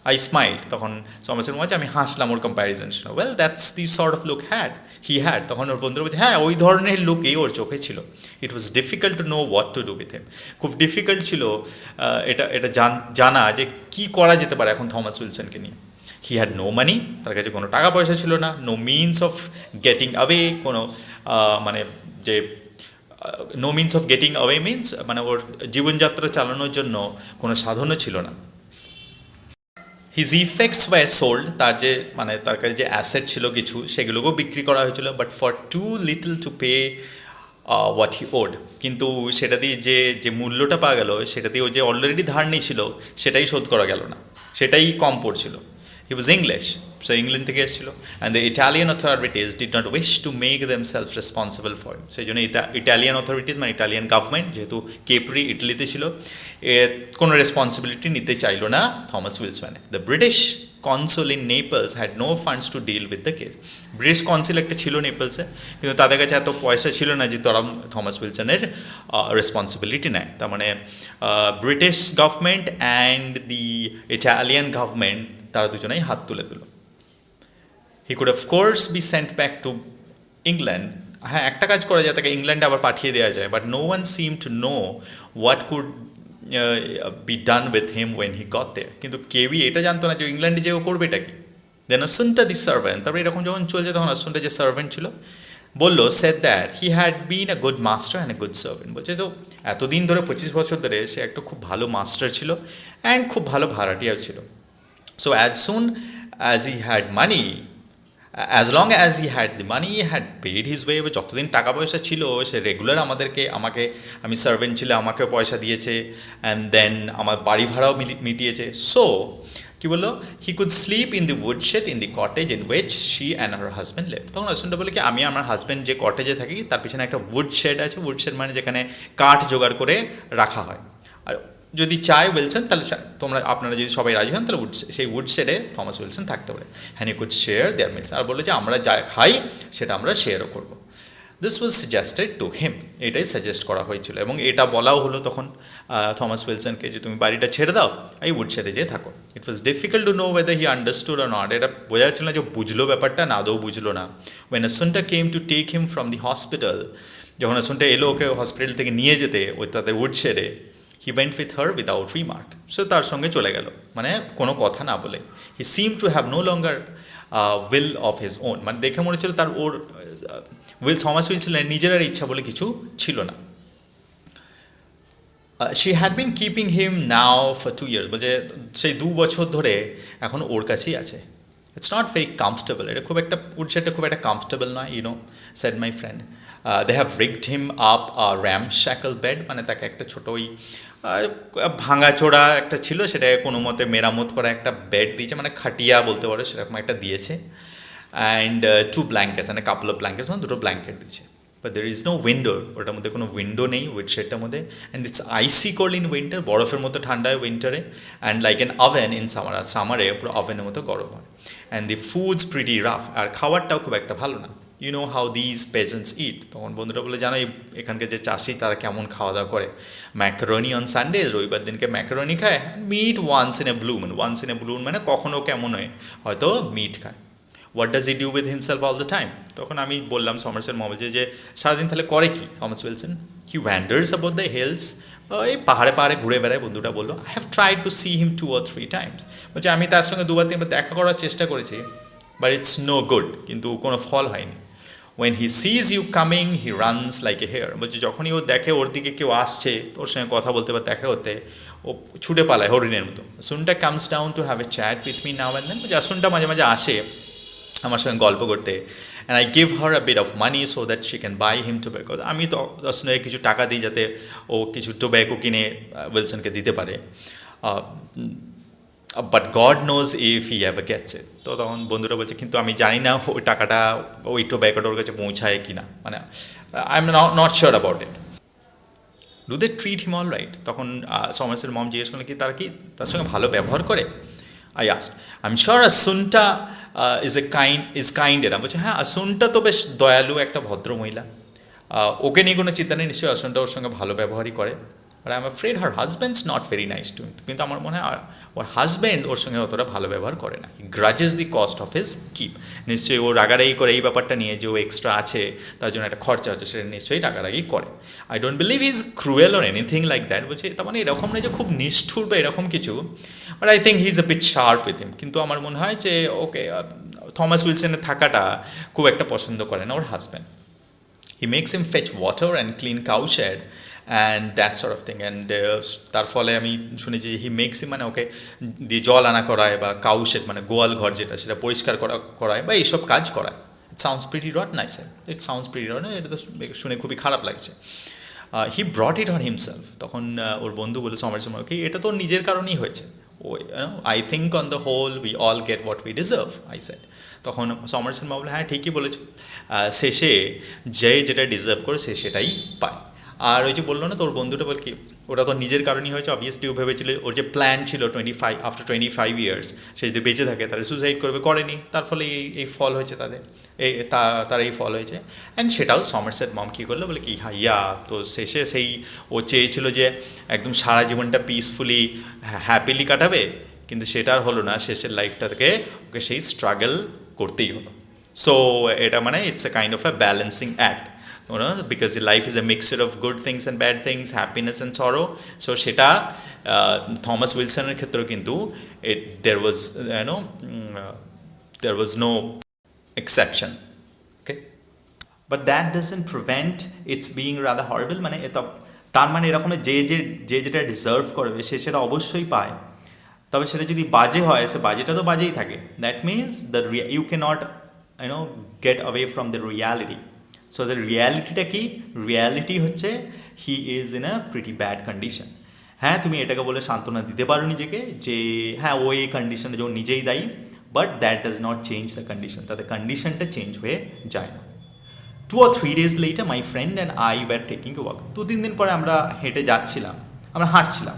আই স্মাইল, তখন সমাজের মধ্যে আমি হাসলাম ওর কম্প্যারিজন ছিল। Well that's the sort of look he had, তখন ওর বন্ধুরা বলছে হ্যাঁ ওই ধরনের লুকই ওর চোখে ছিল। It was difficult to know what to do with him, খুব ডিফিকাল্ট ছিল এটা জানা যে কী করা যেতে পারে এখন থমাস উইলসনকে নিয়ে। হি হ্যাড নো মানি, তার কাছে কোনো টাকা পয়সা ছিল না, no means of getting away, কোনো মানে যে no means of getting away means মানে ওর জীবনযাত্রা চালানোর জন্য কোনো সাধনও ছিল না। হিজ ইফেক্টস ওয়্যার সোল্ড, তার যে মানে তার কাছে যে অ্যাসেট ছিল কিছু সেগুলোকেও বিক্রি করা হয়েছিল, but for too little to pay what he owed, কিন্তু সেটা দিয়ে যে মূল্যটা পাওয়া গেল সেটা দিয়ে ও যে অলরেডি ধার নিয়েছিল সেটাই শোধ করা গেল না, সেটাই কম পড়ছিল। He was English, so England থেকে এসেছিল, and the Italian authorities did not wish to make themselves responsible for him, সেই জন্য ইটালিয়ান অথরিটিজ মানে ইটালিয়ান গভর্নমেন্ট, যেহেতু কেপ্রি ইটালিতে ছিল, কোনো রেসপন্সিবিলিটি নিতে চাইল না থমাস উইলসনে। The British consul in Naples had no funds to deal with the case, British consul একটা ছিল নেপলসে, কিন্তু তাদের কাছে এত পয়সা ছিল না যে তারা থমাস উইলসনের রেসপন্সিবিলিটি নেয়। তার মানে British government and the Italian government তারা দুজনেই হাত তুলে দিল। He could of course be sent back to England, হ্যাঁ একটা কাজ করা যায়, তাকে ইংল্যান্ডে আবার পাঠিয়ে দেওয়া যায়, but no one seem to know what could be done with him when he got there, কিন্তু কেউই এটা জানতো না যে ইংল্যান্ডে যেও করবে এটা কি। দেন আসুনটা দি সার্ভেন্ট, তারপরে এরকম যখন চলছে তখন আসুনটা যে সার্ভেন্ট ছিল বললো said that he had been a good master and a good servant, বলছে তো এতদিন ধরে 25 বছর ধরে সে একটা খুব ভালো মাস্টার ছিল অ্যান্ড খুব ভালো ভাড়াটিয়াও ছিল। So as soon as he had money, as long as he had the money he had paid his way, যতদিন টাকা পয়সা ছিল সে রেগুলার আমি সার্ভেন্ট ছিল আমাকেও পয়সা দিয়েছে, অ্যান্ড দেন আমার বাড়ি ভাড়াও মিটিয়েছে। সো কী বললো, he could sleep in the woodshed in the cottage in which she and her husband live, তখন আসনটা বলে কি আমি আমার হাজব্যান্ড যে কটেজে থাকি তার পিছনে একটা উডশেড আছে, উডশেড মানে যেখানে কাঠ জোগাড় করে রাখা হয়, আর যদি চায় উইলসন তাহলে আপনারা যদি সবাই রাজি হন তাহলে সেই উডশেডে থমাস উইলসন থাকতে পারে। And you could share their meals, আর বলে যে আমরা যা খাই সেটা আমরা শেয়ারও করবো। This was suggested to him, এটাই সাজেস্ট করা হয়েছিল, এবং এটা বলাও হলো তখন থমাস উইলসনকে যে তুমি বাড়িটা ছেড়ে দাও, এই উডশেডে যেয়ে থাকো। It was difficult to know whether he understood or not, এটা বোঝা যাচ্ছিল না যে বুঝলো ব্যাপারটা না আদৌ বুঝলো না। When Assunta came to take him from the hospital যখন আসনটা এলো ওকে হসপিটাল থেকে নিয়ে যেতে ওই তাদের উডশেডে, he went with her without remark, সে তার সঙ্গে চলে গেল, মানে কোনো কথা না বলে। He seem to have no longer will of his own, মানে দেখে মনে হচ্ছিল তার ওর উইল থমাস উইলসনের নিজের আর ইচ্ছা বলে কিছু ছিল না। She had been keeping him now for 2 years, বলছে সেই 2 বছর ধরে এখন ওর কাছেই আছে। ইটস নট ভেরি কমফর্টেবল, এটা খুব একটা উডশেডটা খুব একটা কমফর্টেবল নয়, said my friend. They have rigged him up ramshackle bed, মানে তাকে একটা ছোটো ওই ভাঙাচোড়া একটা ছিল, সেটাকে কোনো মতে মেরামত করা একটা বেড দিয়েছে, মানে খাটিয়া বলতে পারো সেরকম একটা দিয়েছে। অ্যান্ড 2 blankets, মানে কাপল অফ ব্ল্যাঙ্কেটস, মানে 2 ব্ল্যাঙ্কেট দিয়েছে। But there is no window, ওটার মধ্যে কোনো উইন্ডো নেই উইডশেডটার মধ্যে। And it's icy cold in winter, বরফের মতো ঠান্ডা হয় উইন্টারে। And like an oven in summer, আর সামারে পুরো ওভেনের মতো গরম হয়। And the food's pretty rough, আর খাবারটাও খুব একটা ভালো না। You know how these peasants eat, তখন বন্ধুরা বলে জানো এখানকার যে চাষি তারা কেমন খাওয়া দাওয়া করে। ম্যাকারনি অন সানডে, রবিবার দিনকে ম্যাকারনি খায়। Meat once in a blue moon, once in a blue moon মানে কখনও কেমন হয় হয়তো মিট খায়। What does he do with himself all the time? তখন আমি বললাম সমার্সের মম যে সারাদিন তাহলে করে কি Thomas Wilson? He wonders about the hills, এই পাহাড়ে পাহাড়ে ঘুরে বেড়ায়। বন্ধুটা বললো I have tried to see him 2 or 3 times, বলছে আমি তার সঙ্গে 2-3 বার দেখা করার চেষ্টা করেছি, বাট ইটস নো গুড, কিন্তু কোনো ফল হয়নি। When he sees you coming he runs like a hare, বলছে যখনই ও দেখে ওর দিকে কেউ আসছে তোর সঙ্গে কথা বলতে বা দেখা করতে, ও ছুটে পালায় হরিণের মতো। Assunta comes down to have a chat with me now and then, বলছে আসুনটা মাঝে মাঝে আসে আমার সঙ্গে গল্প করতে। And I give her a bit of money so that she can buy him tobacco, আমি তো আসলে কিছু টাকা দিই যাতে ও কিছু টোব্যাকো কিনে উইলসনকে দিতে পারে। But God knows if he ever gets it. তো তখন বন্ধুরা বলছে কিন্তু আমি জানি না ওই টাকাটা ওই টোব্যাকোটা ওর কাছে পৌঁছায় কি না, মানে I am not sure about it. Do they treat him all right? তখন সমার্সের মম জিজ্ঞেস করলেন কি তারা কি তার সঙ্গে ভালো ব্যবহার করে? I asked, I am sure Assunta is kind এরা। বলছে হ্যাঁ আসুনটা তো বেশ দয়ালু একটা ভদ্র মহিলা, ওকে নিয়ে কোনো চিন্তা নেই, নিশ্চয়ই আসুনটা ওর সঙ্গে ভালো ব্যবহারই করে। But I am afraid her husbands not very nice to him, কিন্তু আমার মনে হয় ওর হাজব্যান্ড ওর সঙ্গে অতটা ভালো ব্যবহার করে না। He grudges the cost of his keep, নিশ্চয়ই ও রাগারাগি করে এই ব্যাপারটা নিয়ে যে ও এক্সট্রা আছে তার জন্য একটা খরচা হচ্ছে, সেটা নিশ্চয়ই রাগারাগি করে। I don't believe is cruel or anything like that, বলছে তার মানে এরকম নয় যে খুব নিষ্ঠুর বা এরকম কিছু, but I think he is a bit sharp with him. কিন্তু আমার মনে হয় যে ওকে থমাস উইলসনের থাকাটা খুব একটা পছন্দ করে না ওর husband. He makes him fetch water and clean cow shed and that sort of thing. অ্যান্ড তার ফলে আমি শুনেছি হি মেক্স হিম, মানে ওকে দিয়ে জল আনা করায় বা কাউ শেড মানে গোয়াল ঘর যেটা সেটা পরিষ্কার করায় বা এইসব কাজ করায়। It sounds pretty rot nice, it sounds pretty rot, এটা তো শুনে খুবই খারাপ লাগছে। He brought it on himself. তখন ওর বন্ধু বলে সমার্সের কি এটা তো নিজের কারণেই হয়েছে। I think on the whole we all get what we deserve, I said. তখন সমার্সেন মা বলে হ্যাঁ ঠিকই বলেছ, শেষে যে যেটা ডিজার্ভ করে সে সেটাই পায়। আর ওই যে বললো না তোর বন্ধুটা বল কি ওটা তো নিজের কারণেই হয়েছে, অবভিয়াসলি ও ভেবেছিল ওর যে প্ল্যান ছিল আফটার 25 years সে যদি বেঁচে থাকে তাহলে সুসাইড করবে, করেনি, তার ফলে এই ফল হয়েছে তাদের, তার এই ফল হয়েছে। অ্যান্ড সেটাও সমারসেট মম কী করলো বলে কি ইয়া তো শেষে সেই ও চেয়েছিল যে একদম সারা জীবনটা পিসফুলি হ্যাপিলি কাটাবে, কিন্তু সেটা আর হলো না, শেষের লাইফটাকে ওকে সেই স্ট্রাগল করতেই হলো। সো এটা মানে it's a kind of A balancing act, because life is a mixture of good things and bad things, happiness and sorrow. So সেটা থমাস উইলসনের ক্ষেত্রেও কিন্তু there was no exception, okay, but that doesn't prevent its being rather horrible. মানে তার মানে এরকম যে যেটা deserve করবে সে সেটা অবশ্যই পায়, তবে সেটা যদি বাজে হয় সে বাজেটা তো বাজেই থাকে। That means you cannot get away from the reality. So the রিয়ালিটিটা কি? রিয়ালিটি হচ্ছে he is in a pretty bad condition. হ্যাঁ তুমি এটাকে বলে সান্ত্বনা দিতে পারো নিজেকে যে হ্যাঁ ও এই কন্ডিশনে যে নিজেই দায়ী, but that does not change the condition, তাতে কন্ডিশনটা চেঞ্জ হয়ে যায় না। 2 or 3 days later my friend and I were taking a walk. 2-3 দিন পরে আমরা হাঁটছিলাম।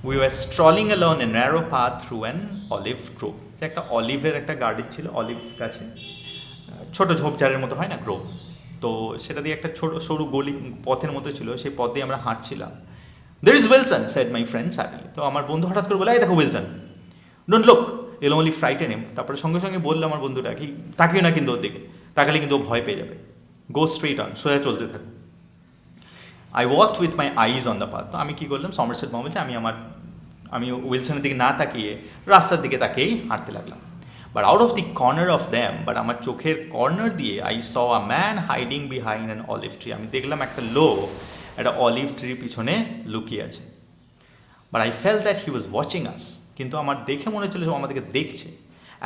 We were strolling along a narrow path through an olive grove. একটা অলিভের একটা গার্ডেন ছিল, অলিভ গাছে ছোটো ঝোপঝাড়ের মতো হয় না গ্রোভ, তো সেটা দিয়ে একটা ছোটো সরু গলি পথের মতো ছিল, সেই পথ দিয়ে আমরা হাঁটছিলাম। There is Wilson said my friend suddenly. তো আমার বন্ধু হঠাৎ করে বলে এই দেখো Wilson, don't look I'll only frighten him. তারপরে সঙ্গে সঙ্গে বললো আমার বন্ধুটা কি তাকিও না কিন্তু ওর দিকে, তাকালে কিন্তু ও ভয় পেয়ে যাবে, গো স্ট্রেট অন, সোজা চলতে থাকো। I walked with my eyes on the path. তো আমি কী করলাম, সমারসেট মম বলছে, আমি উইলসনের দিকে না তাকিয়ে রাস্তার দিকে তাকিয়েই হাঁটতে লাগলাম। But out of the corner of them, but আমার চোখের কর্নার দিয়ে I saw a man hiding behind an olive tree. আমি দেখলাম একটা লোক একটা অলিভ ট্রির পিছনে লুকিয়ে আছে। But I felt that he was watching us. কিন্তু আমার দেখে মনে হচ্ছিল যে আমাদেরকে দেখছে।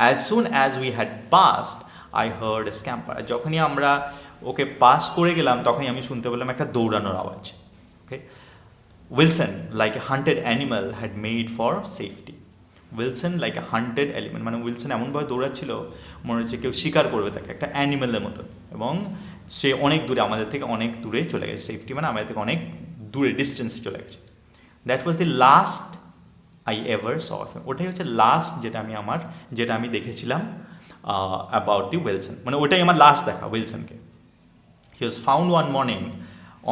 As soon as we had passed I heard a scamper. যখনই আমরা ওকে পাস করে গেলাম তখনই আমি শুনতে পেলাম একটা দৌড়ানোর আওয়াজ। Okay, Wilson like a hunted animal had made for safety. Wilson like a hunted element, মানে উইলসন এমনভাবে দৌড়াচ্ছিল মনে হচ্ছে কেউ শিকার করবে তাকে, একটা অ্যানিম্যালের মতো। এবং সে অনেক দূরে, আমাদের থেকে অনেক দূরে চলে গেছে। সেফটি মানে আমাদের থেকে অনেক দূরে, ডিস্টেন্সে চলে গেছে। That was the last I ever saw of him. ওটাই হচ্ছে লাস্ট যেটা আমি দেখেছিলাম অ্যাবাউট দি উইলসন, মানে ওটাই আমার লাস্ট দেখা উইলসনকে। He was found one morning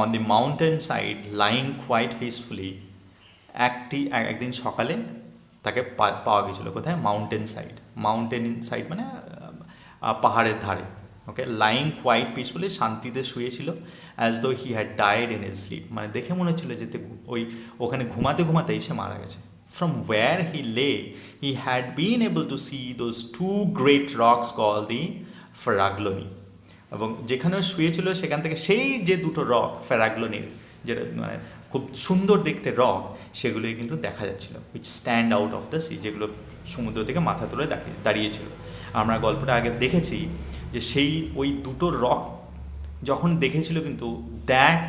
on the mountain side lying quite peacefully. একদিন সকালে তাকে পাওয়া গেছিলো কোথায়, মাউন্টেন সাইড মানে পাহাড়ের ধারে। ওকে, লাইং কোয়াইট পিসফুলি, শান্তিতে শুয়েছিল। As though he had died in his sleep, মানে দেখে মনে হচ্ছিল যে ওখানে ঘুমাতেই সে মারা গেছে। From where he lay, he had been able to see those two great rocks called the Faragloni. এবং যেখানেও শুয়েছিল সেখান থেকে সেই যে দুটো রক ফ্যারাগ্লোনির, যেটা মানে খুব সুন্দর দেখতে রক, সেগুলোই কিন্তু দেখা যাচ্ছিল, which stand out of the sea, যেগুলো সমুদ্র থেকে মাথা তুলে দাঁড়িয়েছিল। আমরা গল্পটা আগে দেখেছি যে ওই দুটো রক যখন দেখেছিল, কিন্তু that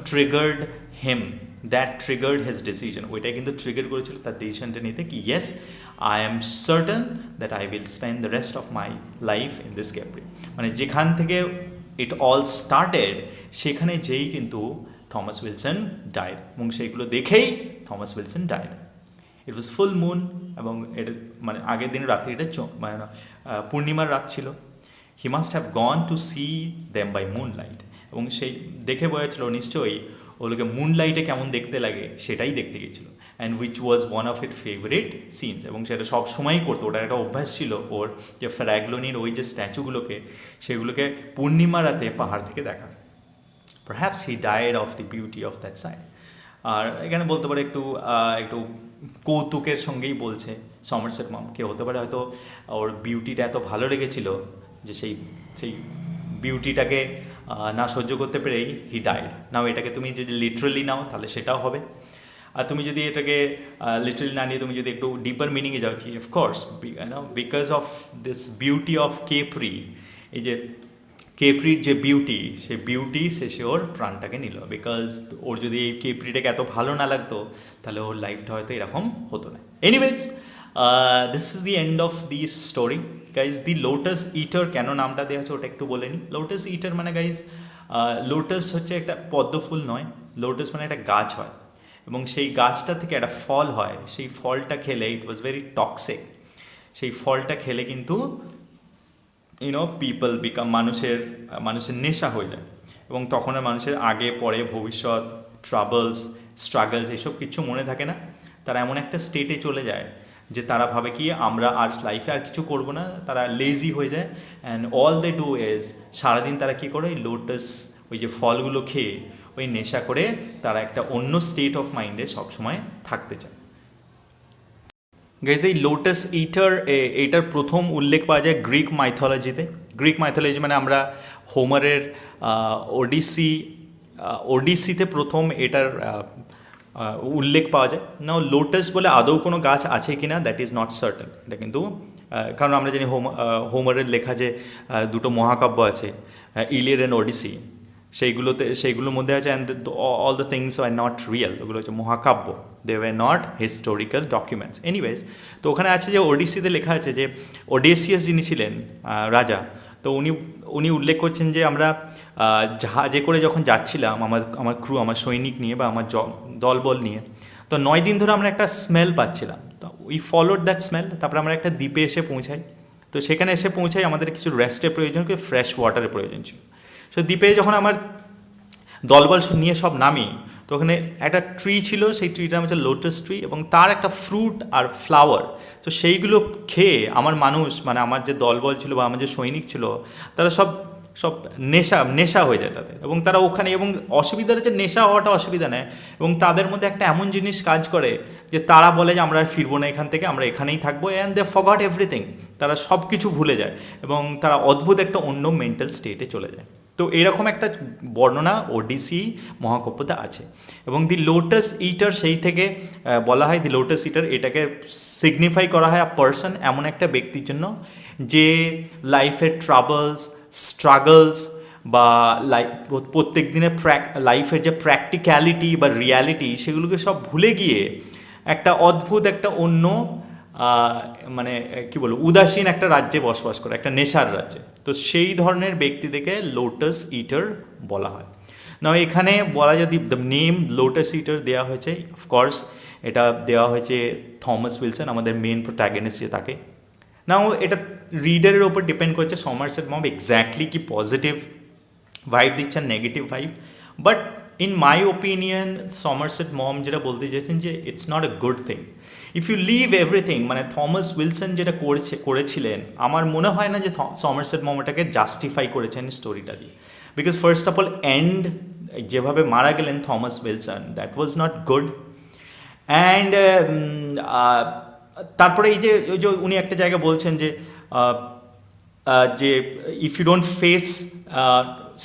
triggered him, that triggered his decision. ওইটাই কিন্তু ট্রিগার করেছিল তার ডিসিশনটা নিতে, কি yes, I am certain that I will spend the rest of my life in this Capri. মানে যেখান থেকে ইট অল স্টার্টেড সেখানে যেই কিন্তু থমাস উইলসন ডায়েড, এবং সেইগুলো দেখেই থমাস উইলসন ডায়েড। ইট ওয়াজ ফুল মুন, এবং এটা মানে আগের দিন রাত্রি, এটা মানে পূর্ণিমার রাত ছিল। He must have gone to see them by moonlight, এবং সেই দেখে বোঝাচ্ছিল নিশ্চয়ই ওগুলোকে মুন লাইটে কেমন দেখতে লাগে সেটাই দেখতে গিয়েছিলো। And which was one of it favourite sins, এবং সেটা সব সময়ই করতো। ওটার একটা অভ্যাস ছিল ওর, যে ফ্যারাগ্লোনির ওই যে সেগুলোকে পূর্ণিমা রাতে পাহাড় থেকে দেখা। Perhaps he died of the beauty of that side. আর এখানে বলতে পারে একটু কৌতুকের সঙ্গেই বলছে সমারসেট মম, কে হতে পারে হয়তো ওর বিউটিটা এত ভালো লেগেছিল যে সেই বিউটিটাকে না সহ্য করতে পেরেই হি ডায়েড। নাও এটাকে তুমি যদি লিটারালি নাও তাহলে সেটাও হবে, আর তুমি যদি এটাকে লিটারালি না নিয়ে তুমি যদি একটু ডিপার মিনিংয়ে যাও, of course because of this beauty of Capri, এই যে কেপ্রির যে বিউটি, সেই বিউটি শেষে ওর প্রাণটাকে নিল। বিকজ ওর যদি এই কেপ্রিটাকে এত ভালো না লাগতো তাহলে ওর লাইফটা হয়তো এরকম হতো না। Anyways, this is the end of the story guys. The Lotus Eater কেন নামটা দেওয়া হচ্ছে ওটা একটু বলে নিই। লোটাস ইটার মানে গাইজ, লোটাস হচ্ছে একটা পদ্ম ফুল নয়, লোটাস মানে একটা গাছ হয়, এবং সেই গাছটা থেকে একটা ফল হয়। সেই ফলটা খেলে, ইট ওয়াজ ভেরি টক্সিক, সেই ফলটা খেলে কিন্তু পিপল বিকাম, মানুষের নেশা হয়ে যায়, এবং তখন আর মানুষের আগে পরে ভবিষ্যৎ ট্রাবলস স্ট্রাগলস এসব কিছু মনে থাকে না। তারা এমন একটা স্টেটে চলে যায় যে তারা ভাবে কি আমরা আর লাইফে আর কিছু করবো না, তারা লেজি হয়ে যায়। And all they do is, সারাদিন তারা কী করে, ওই লোটাস ওই যে ফলগুলো খেয়ে ওই নেশা করে তারা একটা অন্য স্টেট অফ মাইন্ডে সবসময় থাকতে চায়। গাইজ, এই লোটাস এইটার প্রথম উল্লেখ পাওয়া যায় গ্রিক মাইথোলজিতে। গ্রিক মাইথোলজি মানে আমরা হোমারের ওডিসিতে প্রথম এটার উল্লেখ পাওয়া যায়। নাও লোটাস বলে আদৌ কোনো গাছ আছে কি না, দ্যাট ইজ নট সার্টেন। এটা কিন্তু কারণ আমরা জানি হোমারের লেখা যে দুটো মহাকাব্য আছে, ইলিয়াড অ্যান্ড ওডিসি, সেইগুলোর মধ্যে আছে and all the things are not real, ওগুলো হচ্ছে মহাকাব্য, they were not historical documents. Anyways, তো ওখানে আছে যে ওডিসিতে লেখা আছে যে ওডেসিয়াস যিনি ছিলেন রাজা, তো উনি উল্লেখ করছেন যে আমরা জাহাজে করে যখন যাচ্ছিলাম আমার ক্রু, আমার সৈনিক নিয়ে বা আমার দলবল নিয়ে, তো 9 দিন ধরে আমরা একটা স্মেল পাচ্ছিলাম। তো উই ফলোড দ্যাট স্মেল, তারপরে আমরা একটা দ্বীপে এসে পৌঁছাই। তো সেখানে এসে পৌঁছাই আমাদের কিছু রেস্টের প্রয়োজন, কিছু ফ্রেশ ওয়াটারের প্রয়োজন ছিল। সো দ্বীপে যখন আমার দলবল নিয়ে সব নামি, তো ওখানে একটা ট্রি ছিল, সেই ট্রিটার নাম হচ্ছে লোটাস ট্রি, এবং তার একটা ফ্রুট আর ফ্লাওয়ার, তো সেইগুলো খেয়ে আমার মানুষ, মানে আমার যে দলবল ছিল বা আমার যে সৈনিক ছিল, তারা সব সব নেশা নেশা হয়ে যায় তাদের, এবং তারা ওখানে, এবং অসুবিধা হচ্ছে নেশা হওয়াটা অসুবিধা নেই, এবং তাদের মধ্যে একটা এমন জিনিস কাজ করে যে তারা বলে যে আমরা আর ফিরবো না এখান থেকে, আমরা এখানেই থাকবো, অ্যান্ড দে ফরগট এভরিথিং, তারা সব কিছু ভুলে যায় এবং তারা অদ্ভুত একটা অন্য মেন্টাল স্টেটে চলে যায়। তো এরকম একটা বর্ণনা ওডিসি মহাকাব্যতে আছে। এবং দি লোটাস ইটার, সেই থেকে বলা হয় দি লোটাস ইটার, এটাকে সিগনিফাই করা হয় আ পার্সন, এমন একটা ব্যক্তির জন্য যে লাইফের ট্রাবলস, স্ট্রাগলস বা লাইফ প্রত্যেক দিনের লাইফের যে প্র্যাকটিক্যালিটি বা রিয়ালিটি সেগুলোকে সব ভুলে গিয়ে একটা অদ্ভুত একটা অন্য মানে কি বলবো উদাসীন একটা রাজ্যে বসবাস করে, একটা নেশার রাজ্যে। তো সেই ধরনের ব্যক্তিদেরকে লোটাস ইটার বলা হয়। না এখানে বলা যদি দ্য নেম লোটাস ইটার দেওয়া হয়েছে, অফকোর্স এটা দেওয়া হয়েছে থমাস উইলসন, আমাদের মেন প্রোটাগনিস্ট যে তাকে। নাও এটা রিডারের ওপর ডিপেন্ড করছে সমারসেট মম এক্স্যাক্টলি কি পজিটিভ ভাইব দিচ্ছেন, negative vibe. But in my opinion Somerset Maugham যেটা বলতে চাইছেন যে it's not a good thing if you leave everything. মানে থমাস উইলসন যেটা করেছিলেন, আমার মনে হয় না যে সমারসেট মম এটাকে জাস্টিফাই করেছেন স্টোরিটা দিয়ে। Because first of all end যেভাবে মারা গেলেন Thomas Wilson, that was not good. And তারপরে এই যে ওই যে উনি একটা জায়গায় বলছেন যে যে if you don't face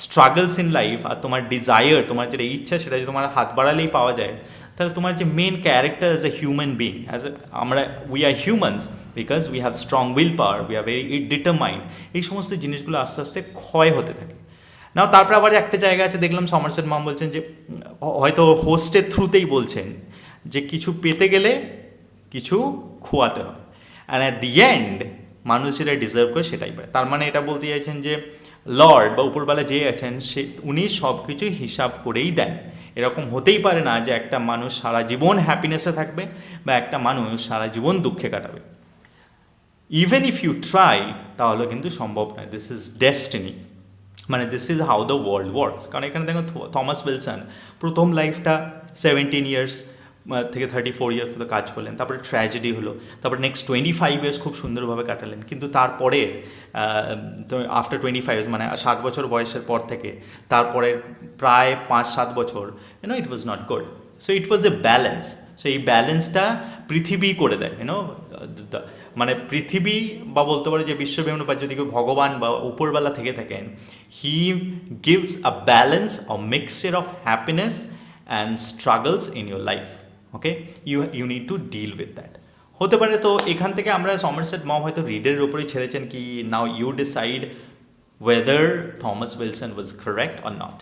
struggles in life, আর তোমার ডিজায়ার, তোমার যেটা ইচ্ছা সেটা যদি তোমার হাত বাড়ালেই পাওয়া যায়, তাহলে তোমার যে main character as a human being, আমরা we are humans because we have strong will power, we are very determined, এই সমস্ত জিনিসগুলো আস্তে আস্তে ক্ষয় হতে থাকে। নাও তারপরে আবার একটা জায়গা আছে দেখলাম সমারসেট মম বলছেন যে হয়তো হোস্টের থ্রুতেই বলছেন যে কিছু পেতে গেলে কিছু খোয়াতে হয়, অ্যান্ড অ্যাট দি এন্ড মানুষ যেটা ডিজার্ভ করে সেটাই পায়। তার মানে এটা বলতে চাইছেন যে লর্ড বা উপরবেলা যে আছেন সে উনি সব কিছু হিসাব করেই দেন। এরকম হতেই পারে না যে একটা মানুষ সারা জীবন হ্যাপিনেসে থাকবে বা একটা মানুষ সারা জীবন দুঃখে কাটাবে। ইভেন ইফ ইউ ট্রাই, তাহলে কিন্তু সম্ভব নয়। দিস ইজ ডেস্টিনি, মানে this is how the world works. কারণ এখানে দেখো থমাস উইলসন প্রথম লাইফটা 17 ইয়ার্স থেকে 34 ইয়ার্স মতো কাজ করলেন, তারপরে ট্র্যাজেডি হলো, তারপরে নেক্সট 25 ইয়ার্স খুব সুন্দরভাবে কাটালেন। কিন্তু তারপরে আফটার 25 ইয়ার্স মানে 60 বছর বয়সের পর থেকে তারপরে প্রায় 5-7 বছর it was not good. So it was a balance. So এই ব্যালেন্সটা পৃথিবী করে দেয়, মানে পৃথিবী বা বলতে পারো যে বিশ্বব্রহ্মাণ্ড বা যদি কেউ ভগবান বা উপরবেলা থেকে থাকেন, he gives a balance, a mixture of happiness and struggles in your life. Okay, you need to deal with that. হতে পারে তো এখান থেকে আমরা সমারসেট মম হয়তো রিডারের উপরেই ছেড়েছেন কি now you decide whether Thomas Wilson was correct or not.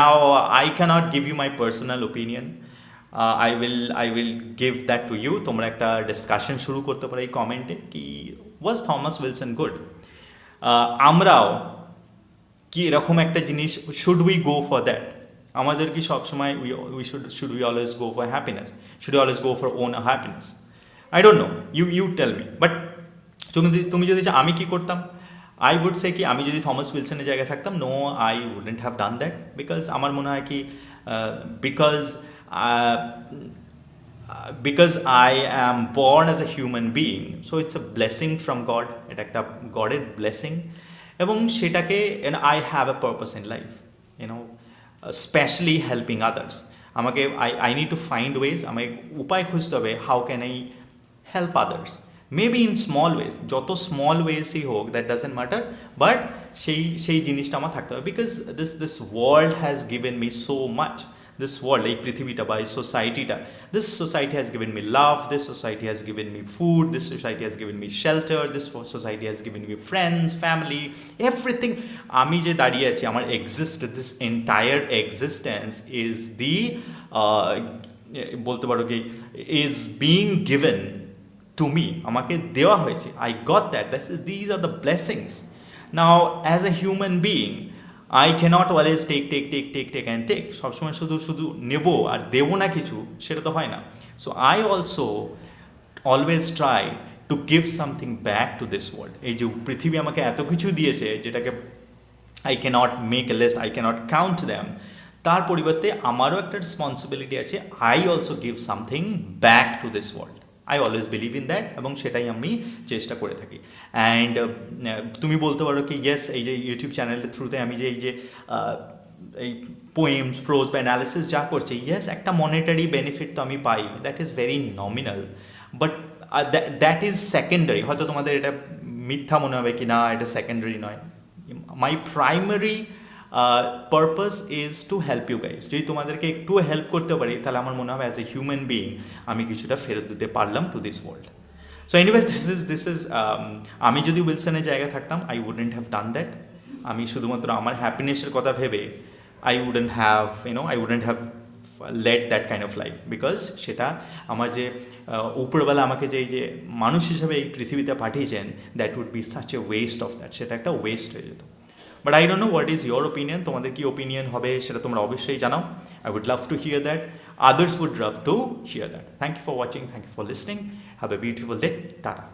Now I cannot give you my personal opinion. I will give that to you. তোমরা একটা ডিসকাশন শুরু করতে পারো এই কমেন্টে কি was Thomas Wilson good? আমরাও কি এরকম একটা জিনিস should we go for that? আমাদের কি সবসময় should we always go for happiness? Should we always go for own happiness? I don't know. You tell me. But তুমি যদি আমি কি করতাম, I would say কি আমি যদি থমাস উইলসনের জায়গায় থাকতাম, no I wouldn't have done that, because আমার মনে হয় কি because I am born as a human being, so it's a blessing from God, এটা একটা গডের ব্লেসিং, এবং সেটাকে I have a purpose in life, especially helping others. আমাকে I need to find ways, আমাকে উপায় খুঁজতে হবে how can I help others, maybe in small ways, যত স্মল ওয়েসই হোক, দ্যাট ডাজেন্ট ম্যাটার, বাট সেই জিনিসটা আমার থাকতে হবে। Because this world has given me so much, this world, এই পৃথিবীটা বা এই সোসাইটিটা, this society has given me love, this society has given me food, this society has given me shelter, this society has given me friends, family, everything. আমি যে দাঁড়িয়ে আছি, আমার this entire existence is the বলতে পারো কি is being given to me, আমাকে দেওয়া হয়েছে, I got that. These are the blessings. Now as a human being I cannot always take and take. সবসময় শুধু নেব আর দেবো না কিছু, সেটা তো হয় না। So I also always try to give something back to this world. এই যে পৃথিবী আমাকে এত কিছু দিয়েছে যেটাকে I cannot make a list, I cannot count them, তার পরিবর্তে আমারও একটা রেসপন্সিবিলিটি আছে, I also give something back to this world. I always believe in that, এবং সেটাই আমি চেষ্টা করে থাকি। অ্যান্ড তুমি বলতে পারো কি ইয়েস, এই যে ইউটিউব চ্যানেলের থ্রুতে আমি যে এই পোয়েমস, প্রোজ বা অ্যানালিসিস যা করছি, ইয়েস একটা মনিটারি বেনিফিট তো আমি পাই, that is very nominal, but that is secondary. হয়তো তোমাদের এটা মিথ্যা মনে হবে কি না এটা সেকেন্ডারি নয়, my primary purpose is to help you guys. যদি তোমাদেরকে একটু হেল্প করতে পারি তাহলে আমার মনে হবে অ্যাজ এ হিউম্যান বিইং আমি কিছুটা ফেরত দিতে পারলাম to this world. So anyways this is আমি যদি উইলসনের জায়গায় থাকতাম I wouldn't have done that. আমি শুধুমাত্র আমার হ্যাপিনেসের কথা ভেবে I wouldn't have late that kind of life, because সেটা আমার যে উপরবেলা আমাকে যে মানুষ হিসেবে এই পৃথিবীতে পাঠিয়েছেন, that would be such a waste of that, সেটা একটা ওয়েস্ট হয়ে যেত। But I don't know what is your opinion, তোমাদের কি ওপিনিয়ন হবে সেটা তোমরা অবশ্যই জানাও। I would love to hear that, others would love to hear that. Thank you for watching, thank you for listening, have a beautiful day, tata.